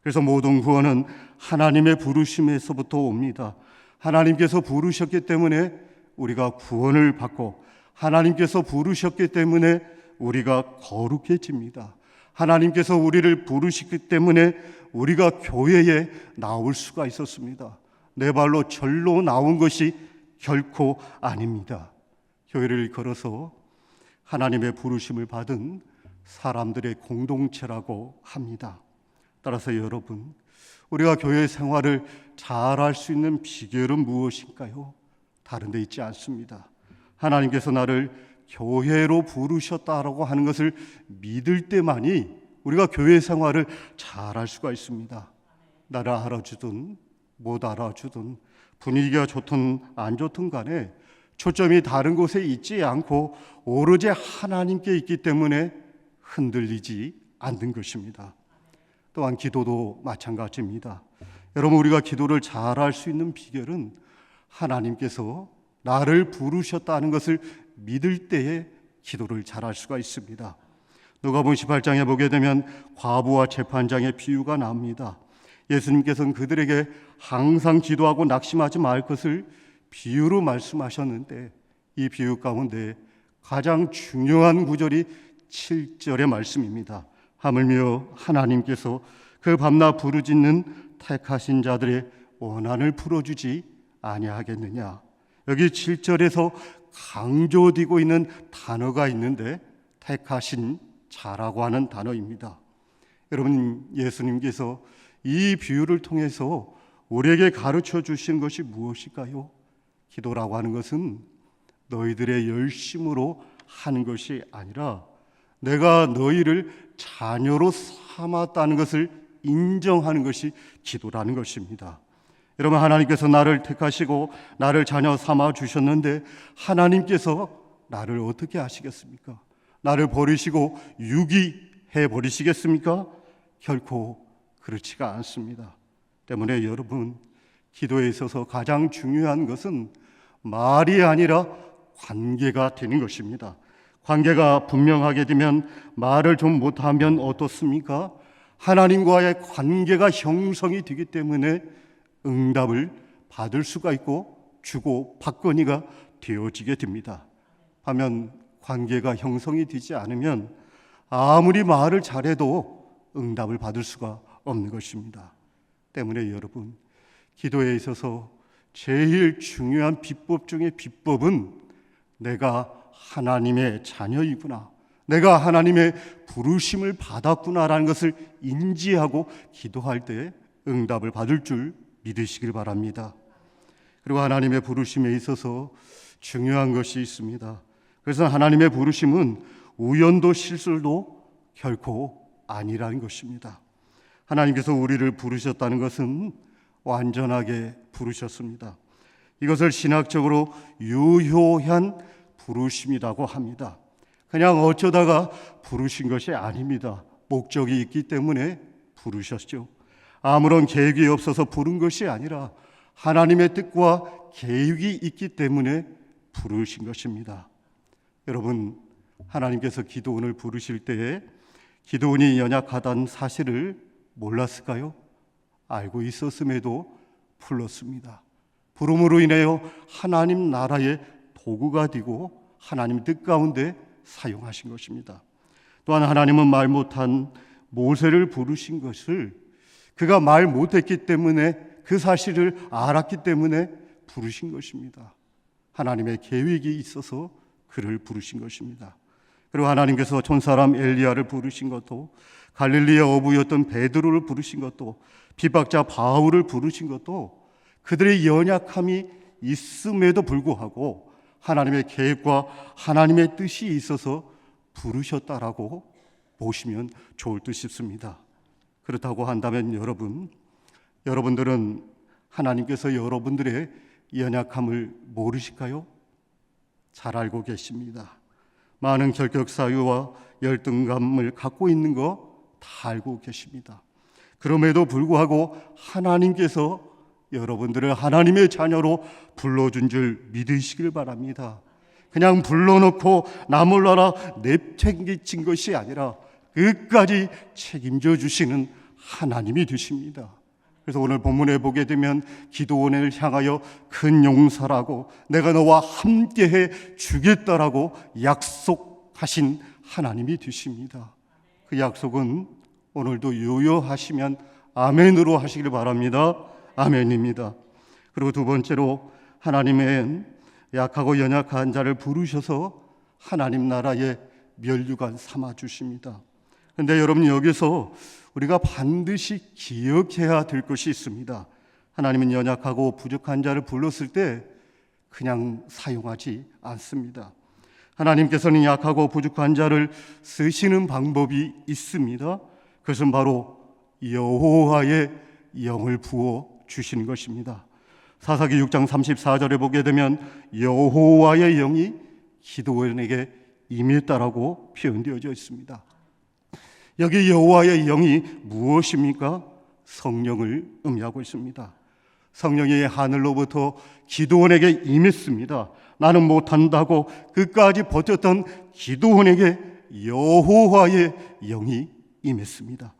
그래서 모든 구원은 하나님의 부르심에서부터 옵니다. 하나님께서 부르셨기 때문에 우리가 구원을 받고, 하나님께서 부르셨기 때문에 우리가 거룩해집니다. 하나님께서 우리를 부르시기 때문에 우리가 교회에 나올 수가 있었습니다. 내 발로 절로 나온 것이 결코 아닙니다. 교회를 걸어서 하나님의 부르심을 받은 사람들의 공동체라고 합니다. 따라서 여러분, 우리가 교회 생활을 잘할 수 있는 비결은 무엇일까요? 다른 데 있지 않습니다. 하나님께서 나를 교회로 부르셨다라고 하는 것을 믿을 때만이 우리가 교회 생활을 잘할 수가 있습니다. 나를 알아주든 못 알아주든 분위기가 좋든 안 좋든 간에 초점이 다른 곳에 있지 않고 오로지 하나님께 있기 때문에 흔들리지 않는 것입니다. 또한 기도도 마찬가지입니다. 여러분, 우리가 기도를 잘할 수 있는 비결은 하나님께서 나를 부르셨다는 것을 믿을 때에 기도를 잘할 수가 있습니다. 누가복음 18장에 보게 되면 과부와 재판장의 비유가 나옵니다. 예수님께서는 그들에게 항상 기도하고 낙심하지 말 것을 비유로 말씀하셨는데, 이 비유 가운데 가장 중요한 구절이 7절의 말씀입니다. 하물며 하나님께서 그 밤낮 부르짖는 택하신 자들의 원한을 풀어주지 아니하겠느냐. 여기 7절에서 강조되고 있는 단어가 있는데 택하신 자라고 하는 단어입니다. 여러분, 예수님께서 이 비유를 통해서 우리에게 가르쳐 주신 것이 무엇일까요? 기도라고 하는 것은 너희들의 열심으로 하는 것이 아니라 내가 너희를 자녀로 삼았다는 것을 인정하는 것이 기도라는 것입니다. 여러분, 하나님께서 나를 택하시고 나를 자녀 삼아 주셨는데 하나님께서 나를 어떻게 하시겠습니까? 나를 버리시고 유기해 버리시겠습니까? 결코 그렇지가 않습니다. 때문에 여러분, 기도에 있어서 가장 중요한 것은 말이 아니라 관계가 되는 것입니다. 관계가 분명하게 되면 말을 좀 못하면 어떻습니까? 하나님과의 관계가 형성이 되기 때문에 응답을 받을 수가 있고 주고 받거니가 되어지게 됩니다. 하면 관계가 형성이 되지 않으면 아무리 말을 잘해도 응답을 받을 수가 없는 것입니다. 때문에 여러분, 기도에 있어서 제일 중요한 비법 중에 비법은 내가 하나님의 자녀이구나, 내가 하나님의 부르심을 받았구나라는 것을 인지하고 기도할 때 응답을 받을 줄 믿으시길 바랍니다. 그리고 하나님의 부르심에 있어서 중요한 것이 있습니다. 그래서 하나님의 부르심은 우연도 실수도 결코 아니라는 것입니다. 하나님께서 우리를 부르셨다는 것은 완전하게 부르셨습니다. 이것을 신학적으로 유효한 부르심이라고 합니다. 그냥 어쩌다가 부르신 것이 아닙니다. 목적이 있기 때문에 부르셨죠. 아무런 계획이 없어서 부른 것이 아니라 하나님의 뜻과 계획이 있기 때문에 부르신 것입니다. 여러분, 하나님께서 기드온을 부르실 때에 기드온이 연약하다는 사실을 몰랐을까요? 알고 있었음에도 불렀습니다. 부름으로 인하여 하나님 나라의 도구가 되고 하나님 뜻 가운데 사용하신 것입니다. 또한 하나님은 말 못한 모세를 부르신 것을 그가 말 못했기 때문에, 그 사실을 알았기 때문에 부르신 것입니다. 하나님의 계획이 있어서 그를 부르신 것입니다. 그리고 하나님께서 천사람 엘리야를 부르신 것도, 갈릴리의 어부였던 베드로를 부르신 것도, 비박자 바울을 부르신 것도 그들의 연약함이 있음에도 불구하고 하나님의 계획과 하나님의 뜻이 있어서 부르셨다라고 보시면 좋을 듯 싶습니다. 그렇다고 한다면 여러분들은 하나님께서 여러분들의 연약함을 모르실까요? 잘 알고 계십니다. 많은 결격 사유와 열등감을 갖고 있는 거 다 알고 계십니다. 그럼에도 불구하고 하나님께서 여러분들을 하나님의 자녀로 불러준 줄 믿으시길 바랍니다. 그냥 불러놓고 나 몰라라 내팽개친 것이 아니라 끝까지 책임져 주시는 하나님이 되십니다. 그래서 오늘 본문에 보게 되면 기드온을 향하여 큰 용사라고 내가 너와 함께해 주겠다라고 약속하신 하나님이 되십니다. 그 약속은 오늘도 유효하시면 아멘으로 하시길 바랍니다. 아멘입니다. 그리고 두 번째로 하나님은 약하고 연약한 자를 부르셔서 하나님 나라의 면류관 삼아 주십니다. 그런데 여러분, 여기서 우리가 반드시 기억해야 될 것이 있습니다. 하나님은 연약하고 부족한 자를 불렀을 때 그냥 사용하지 않습니다. 하나님께서는 약하고 부족한 자를 쓰시는 방법이 있습니다. 그것은 바로 여호와의 영을 부어 주시는 것입니다. 사사기 6장 34절에 보게 되면 여호와의 영이 기드온에게 임했다라고 표현되어져 있습니다. 여기 여호와의 영이 무엇입니까? 성령을 의미하고 있습니다. 성령이 하늘로부터 기드온에게 임했습니다. 나는 못한다고 끝까지 버텼던 기드온에게 여호와의 영이 임했습니다.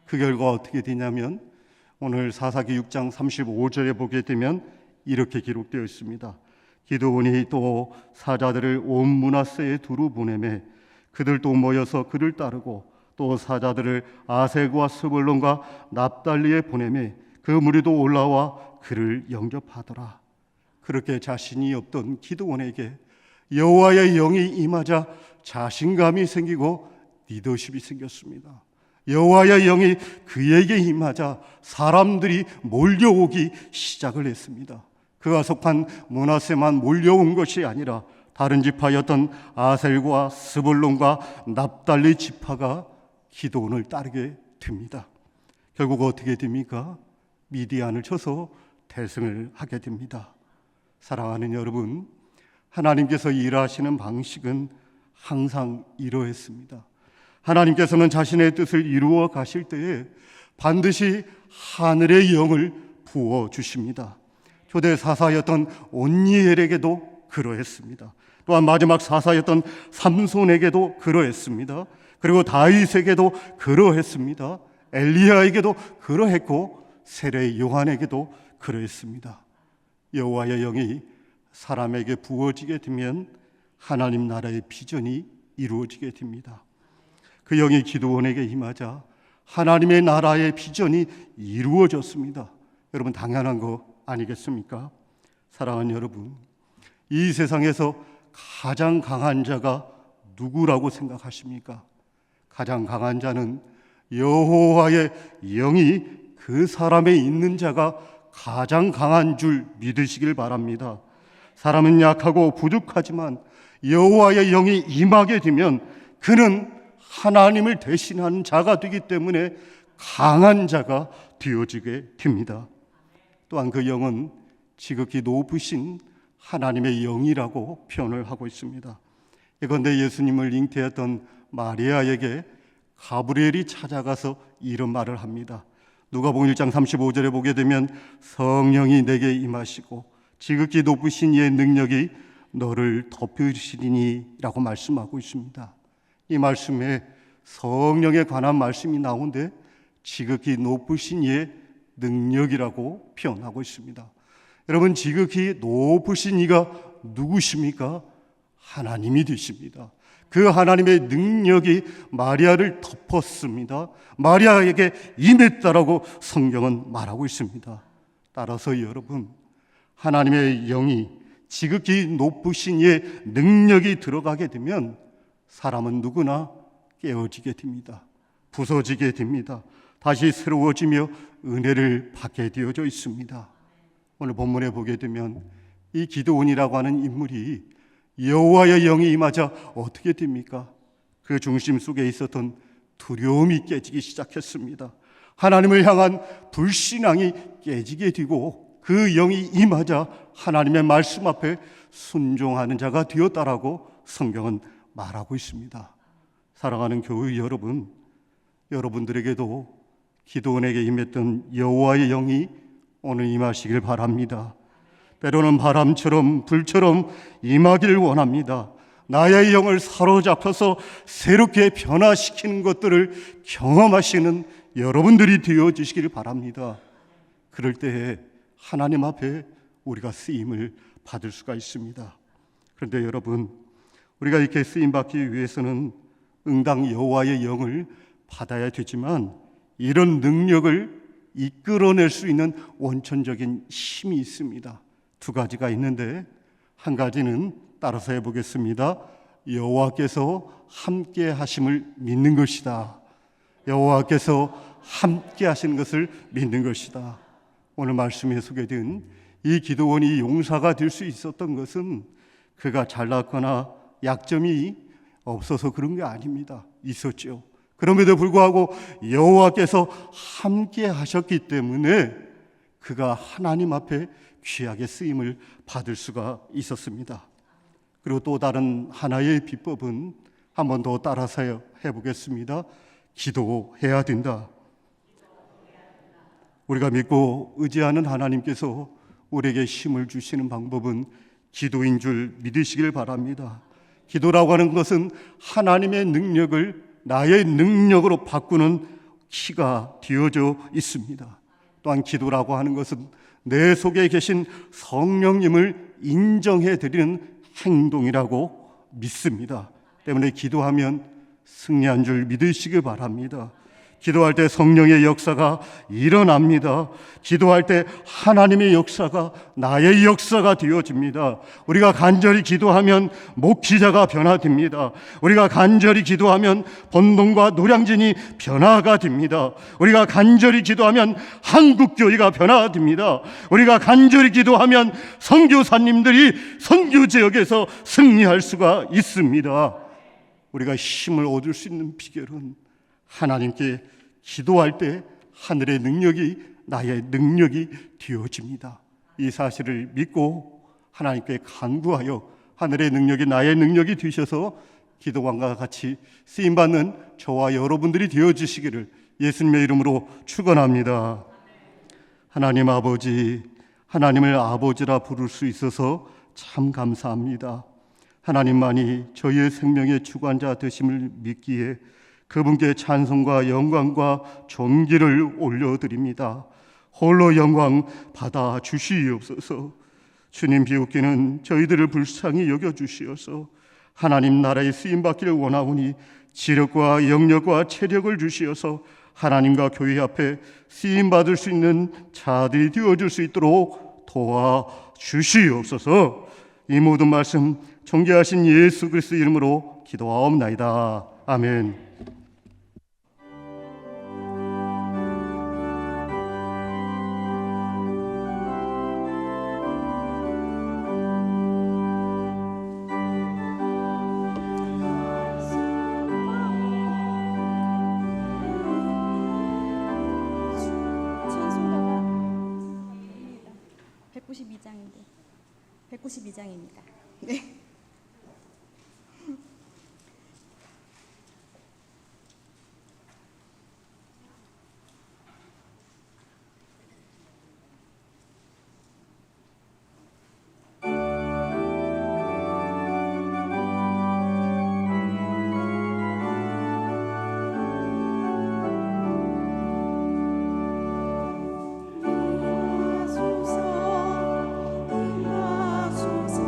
그 결과 어떻게 되냐면 오늘 사사기 6장 35절에 보게 되면 이렇게 기록되어 있습니다. 기드온이 또 사자들을 온 므낫세에 두루 보내매 그들도 모여서 그를 따르고 또 사자들을 아셀과 스불론과 납달리에 보내매 그 무리도 올라와 그를 영접하더라. 그렇게 자신이 없던 기드온에게 여호와의 영이 임하자 자신감이 생기고 리더십이 생겼습니다. 여호와의 영이 그에게 임하자 사람들이 몰려오기 시작을 했습니다. 그가 속한 므낫세만 몰려온 것이 아니라 다른 지파였던 아셀과 스불론과 납달리 지파가 기드온을 따르게 됩니다. 결국 어떻게 됩니까? 미디안을 쳐서 대승을 하게 됩니다. 사랑하는 여러분, 하나님께서 일하시는 방식은 항상 이러했습니다. 하나님께서는 자신의 뜻을 이루어 가실 때에 반드시 하늘의 영을 부어 주십니다. 초대 사사였던 온니엘에게도 그러했습니다. 또한 마지막 사사였던 삼손에게도 그러했습니다. 그리고 다윗에게도 그러했습니다. 엘리야에게도 그러했고 세례 요한에게도 그러했습니다. 여호와의 영이 사람에게 부어지게 되면 하나님 나라의 비전이 이루어지게 됩니다. 그 영이 기드온에게 임하자 하나님의 나라의 비전이 이루어졌습니다. 여러분, 당연한 거 아니겠습니까? 사랑하는 여러분, 이 세상에서 가장 강한 자가 누구라고 생각하십니까? 가장 강한 자는 여호와의 영이 그 사람에 있는 자가 가장 강한 줄 믿으시길 바랍니다. 사람은 약하고 부족하지만 여호와의 영이 임하게 되면 그는 하나님을 대신하는 자가 되기 때문에 강한 자가 되어지게 됩니다. 또한 그 영은 지극히 높으신 하나님의 영이라고 표현을 하고 있습니다. 예컨대 예수님을 잉태했던 마리아에게 가브리엘이 찾아가서 이런 말을 합니다. 누가복음 1장 35절에 보게 되면 성령이 내게 임하시고 지극히 높으신 이의 능력이 너를 덮으시리니 라고 말씀하고 있습니다. 이 말씀에 성령에 관한 말씀이 나오는데 지극히 높으신 이의 능력이라고 표현하고 있습니다. 여러분, 지극히 높으신 이가 누구십니까? 하나님이 되십니다. 그 하나님의 능력이 마리아를 덮었습니다. 마리아에게 임했다라고 성경은 말하고 있습니다. 따라서 여러분, 하나님의 영이 지극히 높으신 이의 능력이 들어가게 되면 사람은 누구나 깨어지게 됩니다. 부서지게 됩니다. 다시 새로워지며 은혜를 받게 되어져 있습니다. 오늘 본문에 보게 되면 이 기드온이라고 하는 인물이 여호와의 영이 임하자 어떻게 됩니까? 그 중심 속에 있었던 두려움이 깨지기 시작했습니다. 하나님을 향한 불신앙이 깨지게 되고 그 영이 임하자 하나님의 말씀 앞에 순종하는 자가 되었다라고 성경은 말하고 있습니다. 사랑하는 교회 여러분, 여러분들에게도 기도원에게 임했던 여호와의 영이 오늘 임하시길 바랍니다. 때로는 바람처럼 불처럼 임하기를 원합니다. 나의 영을 사로잡혀서 새롭게 변화시키는 것들을 경험하시는 여러분들이 되어주시길 바랍니다. 그럴 때에 하나님 앞에 우리가 쓰임을 받을 수가 있습니다. 그런데 여러분, 우리가 이렇게 쓰임받기 위해서는 응당 여호와의 영을 받아야 되지만 이런 능력을 이끌어낼 수 있는 원천적인 힘이 있습니다. 두 가지가 있는데 한 가지는 따라서 해보겠습니다. 여호와께서 함께 하심을 믿는 것이다. 여호와께서 함께 하시는 것을 믿는 것이다. 오늘 말씀에 소개된 이 기도원이 용사가 될 수 있었던 것은 그가 잘났거나 약점이 없어서 그런 게 아닙니다. 있었죠. 그럼에도 불구하고 여호와께서 함께 하셨기 때문에 그가 하나님 앞에 귀하게 쓰임을 받을 수가 있었습니다. 그리고 또 다른 하나의 비법은 한 번 더 따라서 해보겠습니다. 기도해야 된다. 우리가 믿고 의지하는 하나님께서 우리에게 힘을 주시는 방법은 기도인 줄 믿으시길 바랍니다. 기도라고 하는 것은 하나님의 능력을 나의 능력으로 바꾸는 키가 되어져 있습니다. 또한 기도라고 하는 것은 내 속에 계신 성령님을 인정해 드리는 행동이라고 믿습니다. 때문에 기도하면 승리한 줄 믿으시길 바랍니다. 기도할 때 성령의 역사가 일어납니다. 기도할 때 하나님의 역사가 나의 역사가 되어집니다. 우리가 간절히 기도하면 목기자가 변화됩니다. 우리가 간절히 기도하면 번동과 노량진이 변화가 됩니다. 우리가 간절히 기도하면 한국교회가 변화됩니다. 우리가 간절히 기도하면 선교사님들이 선교지역에서 승리할 수가 있습니다. 우리가 힘을 얻을 수 있는 비결은 하나님께 기도할 때 하늘의 능력이 나의 능력이 되어집니다. 이 사실을 믿고 하나님께 간구하여 하늘의 능력이 나의 능력이 되셔서 기도관과 같이 쓰임받는 저와 여러분들이 되어주시기를 예수님의 이름으로 축원합니다. 하나님 아버지, 하나님을 아버지라 부를 수 있어서 참 감사합니다. 하나님만이 저희의 생명의 주관자 되심을 믿기에 그분께 찬송과 영광과 존귀를 올려드립니다. 홀로 영광 받아 주시옵소서. 주님 비웃기는 저희들을 불쌍히 여겨주시어서 하나님 나라에 쓰임받기를 원하오니 지력과 영력과 체력을 주시어서 하나님과 교회 앞에 쓰임받을 수 있는 자들이 되어줄 수 있도록 도와주시옵소서. 이 모든 말씀 존귀하신 예수 그리스도 이름으로 기도하옵나이다. 아멘. 찬송가가 192장입니다. 네. 임하소서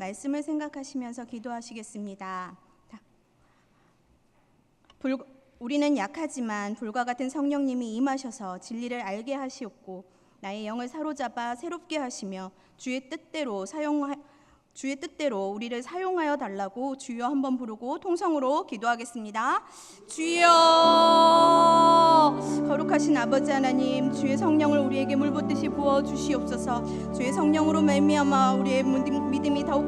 말씀을 생각하시면서 기도하시겠습니다. 우리는 약하지만 불과 같은 성령님이 임하셔서 진리를 알게 하시옵고 나의 영을 사로잡아 새롭게 하시며 주의 뜻대로 우리를 사용하여 달라고 주여 한번 부르고 통성으로 기도하겠습니다. 주여, 거룩하신 아버지 하나님, 주의 성령을 우리에게 물붓듯이 부어 주시옵소서. 주의 성령으로 말미암아 우리의 믿음이 더욱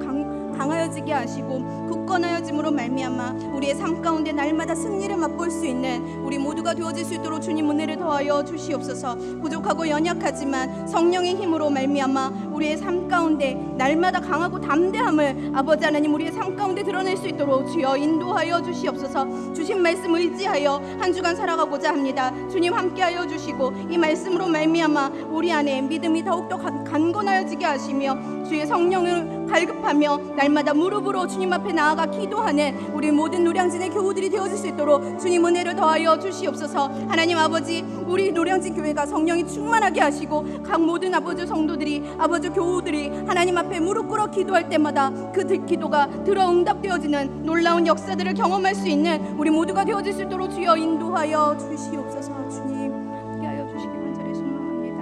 강하여지게 하시고 굳건하여짐으로 말미암아 우리의 삶 가운데 날마다 승리를 맛볼 수 있는 우리 모두가 되어질 수 있도록 주님 은혜를 더하여 주시옵소서. 부족하고 연약하지만 성령의 힘으로 말미암아 우리의 삶 가운데 날마다 강하고 담대함을 아버지 하나님 우리의 삶 가운데 드러낼 수 있도록 주여 인도하여 주시옵소서. 주신 말씀 의지하여 한 주간 살아가고자 합니다. 주님 함께하여 주시고 이 말씀으로 말미암아 우리 안에 믿음이 더욱더 강건하여지게 하시며 주의 성령을 발급하며 날마다 무릎으로 주님 앞에 나아가 기도하는 우리 모든 노량진의 교우들이 되어질 수 있도록 주님 은혜를 더하여 주시옵소서. 하나님 아버지, 우리 노량진 교회가 성령이 충만하게 하시고 각 모든 아버지 성도들이 아버지 교우들이 하나님 앞에 무릎 꿇어 기도할 때마다 그 기도가 들어 응답되어지는 놀라운 역사들을 경험할 수 있는 우리 모두가 되어질 수 있도록 주여 인도하여 주시옵소서. 주님 함께하여 주시기 간절히 소망합니다.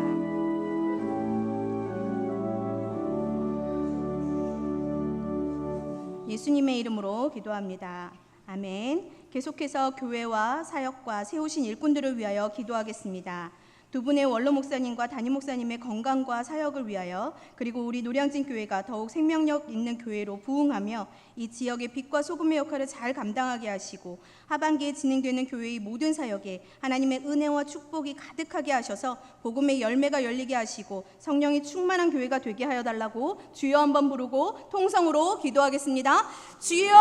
예수님의 이름으로 기도합니다. 아멘. 계속해서 교회와 사역과 세우신 일꾼들을 위하여 기도하겠습니다. 두 분의 원로 목사님과 담임 목사님의 건강과 사역을 위하여, 그리고 우리 노량진 교회가 더욱 생명력 있는 교회로 부흥하며 이 지역의 빛과 소금의 역할을 잘 감당하게 하시고 하반기에 진행되는 교회의 모든 사역에 하나님의 은혜와 축복이 가득하게 하셔서 복음의 열매가 열리게 하시고 성령이 충만한 교회가 되게 하여 달라고 주여 한번 부르고 통성으로 기도하겠습니다. 주여!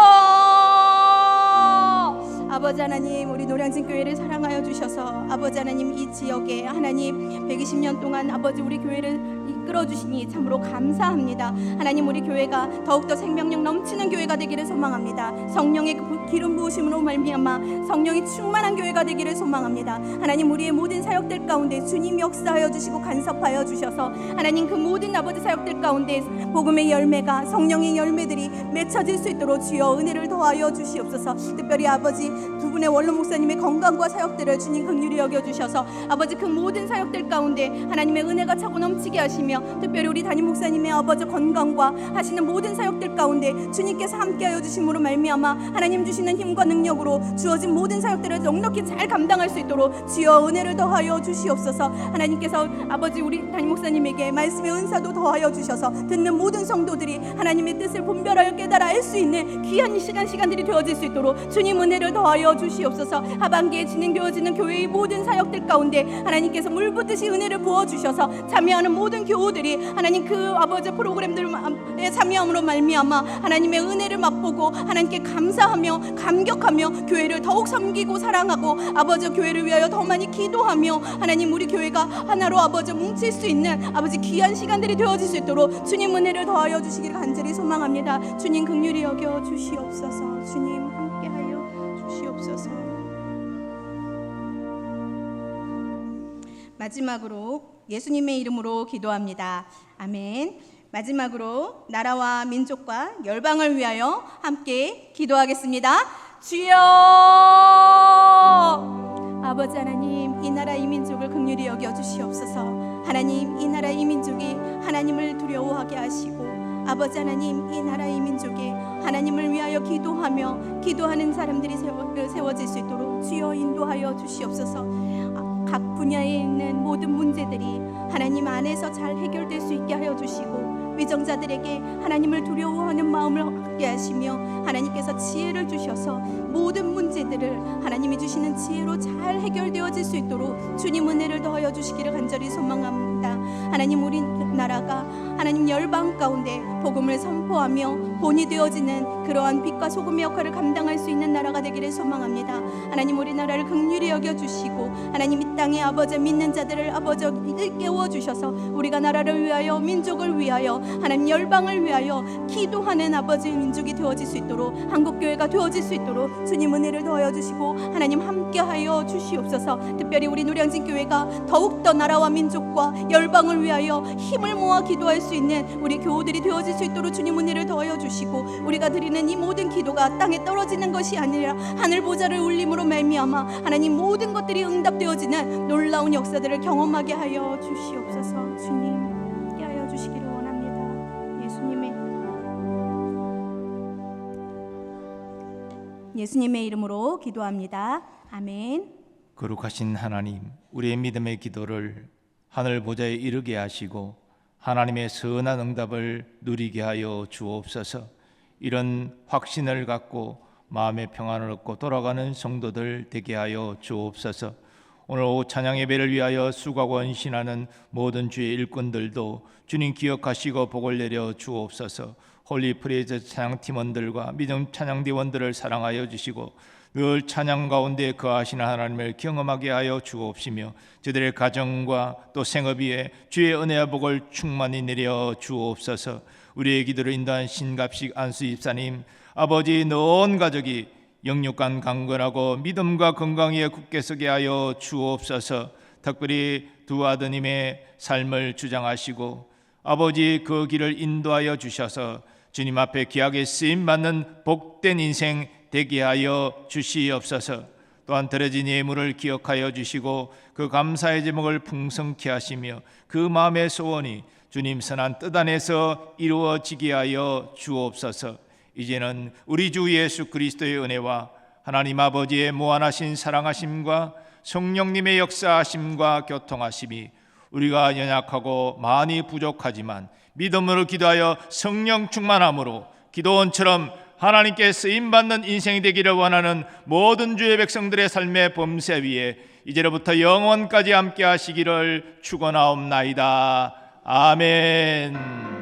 아버지 하나님, 우리 노량진 교회를 사랑하여 주셔서 아버지 하나님 이 지역에 하나님 120년 동안 아버지 우리 교회를 이끌어 주시니 참으로 감사합니다. 하나님 우리 교회가 더욱더 생명력 넘치는 교회가 되기를 소망합니다. 성령의 기름 부으심으로 말미암아 성령이 충만한 교회가 되기를 소망합니다. 하나님 우리의 모든 사역들 가운데 주님 역사하여 주시고 간섭하여 주셔서 하나님 그 모든 아버지 사역들 가운데 복음의 열매가 성령의 열매들이 맺혀질 수 있도록 주여 은혜를 더하여 주시옵소서. 특별히 아버지 두 분의 원로 목사님의 건강과 사역들을 주님 긍휼히 여겨 주셔서 아버지 그 모든 사역들 가운데 하나님의 은혜가 차고 넘치게 하시며 특별히 우리 담임 목사님의 아버지 건강과 하시는 모든 사역들 가운데 주님께서 함께하여 주심으로 말미암아 하나님 주시는 힘과 능력으로 주어진 모든 사역들을 넉넉히 잘 감당할 수 있도록 주여 은혜를 더하여 주시옵소서. 하나님께서 아버지 우리 담임 목사님에게 말씀의 은사도 더하여 주셔서 듣는 모든 성도들이 하나님의 뜻을 분별하여 깨달아 알 수 있는 귀한 시간들이 되어질 수 있도록 주님 은혜를 더하여 주시옵소서. 하반기에 진행되어지는 교회의 모든 사역들 가운데 하나님께서 물붓듯이 은혜를 부어주셔서 참여하는 모든 교우들이 하나님 그 아버지 프로그램들에 참여함으로 말미암아 하나님의 은혜를 맛보고 하나님께 감사하며 감격하며 교회를 더욱 섬기고 사랑하고 아버지 교회를 위하여 더 많이 기도하며 하나님 우리 교회가 하나로 아버지 뭉칠 수 있는 아버지 귀한 시간들이 되어질 수 있도록 주님 은혜를 더하여 주시기를 간절히 소망합니다. 주님 긍휼히 여겨 주시옵소서. 주님 함께하여 주시옵소서. 마지막으로 예수님의 이름으로 기도합니다. 아멘. 마지막으로 나라와 민족과 열방을 위하여 함께 기도하겠습니다. 주여! 아버지 하나님, 이 나라 이 민족을 긍휼히 여겨 주시옵소서. 하나님, 이 나라 이 민족이 하나님을 두려워하게 하시고 아버지 하나님, 이 나라 이 민족이 하나님을 위하여 기도하며 기도하는 사람들이 세워질 수 있도록 주여 인도하여 주시옵소서. 각 분야에 있는 모든 문제들이 하나님 안에서 잘 해결될 수 있게 하여 주시고 위정자들에게 하나님을 두려워하는 마음을 갖게 하시며 하나님께서 지혜를 주셔서 모든 문제들을 하나님이 주시는 지혜로 잘 해결되어질 수 있도록 주님 은혜를 더하여 주시기를 간절히 소망합니다. 하나님 우리나라가 하나님 열방 가운데 복음을 선포하며 본이 되어지는 그러한 빛과 소금의 역할을 감당할 수 있는 나라가 되기를 소망합니다. 하나님 우리나라를 긍휼히 여겨주시고 하나님 이 땅에 아버지 믿는 자들을 아버지 일깨워 주셔서 우리가 나라를 위하여 민족을 위하여 하나님 열방을 위하여 기도하는 아버지 민족이 되어질 수 있도록 한국교회가 되어질 수 있도록 주님 은혜를 더하여 주시고 하나님 함께하여 주시옵소서. 특별히 우리 노량진 교회가 더욱더 나라와 민족과 열방을 위하여 힘을 모아 기도할 수 있는 우리 교우들이 되어질 수 있도록 주님 은혜를 더하여 주시고 우리가 드리는 이 모든 기도가 땅에 떨어지는 것이 아니라 하늘 보좌를 울림으로 말미암아 하나님 모든 것들이 응답되어지는 놀라운 역사들을 경험하게 하여 주시옵소서. 주님 함께 하여 주시기를 원합니다. 예수님의 이름으로 기도합니다. 아멘. 거룩하신 하나님, 우리의 믿음의 기도를 하늘 보좌에 이르게 하시고 하나님의 선한 응답을 누리게 하여 주옵소서. 이런 확신을 갖고 마음의 평안을 얻고 돌아가는 성도들 되게 하여 주옵소서. 오늘 오후 찬양 예배를 위하여 수고하고 헌신하는 모든 주의 일꾼들도 주님 기억하시고 복을 내려 주옵소서. 홀리 프레이즈 찬양팀원들과 믿음 찬양대원들을 사랑하여 주시고 늘 찬양 가운데 거하시는 하나님을 경험하게 하여 주옵시며 저들의 가정과 또 생업 위에 주의 은혜와 복을 충만히 내려 주옵소서. 우리의 기도를 인도한 신갑식 안수 집사님, 아버지 온 가족이 영육간 강건하고 믿음과 건강에 굳게 서게 하여 주옵소서. 특별히 두 아드님의 삶을 주장하시고 아버지 그 길을 인도하여 주셔서 주님 앞에 귀하게 쓰임받는 복된 인생 되게 하여 주시옵소서. 또한 드려진 예물을 기억하여 주시고 그 감사의 제목을 풍성케 하시며 그 마음의 소원이 주님 선한 뜻 안에서 이루어지게 하여 주옵소서. 이제는 우리 주 예수 그리스도의 은혜와 하나님 아버지의 무한하신 사랑하심과 성령님의 역사하심과 교통하심이 우리가 연약하고 많이 부족하지만 믿음으로 기도하여 성령 충만함으로 기도원처럼 하나님께 쓰임받는 인생이 되기를 원하는 모든 주의 백성들의 삶의 범세 위에 이제로부터 영원까지 함께 하시기를 축원하옵나이다. 아멘.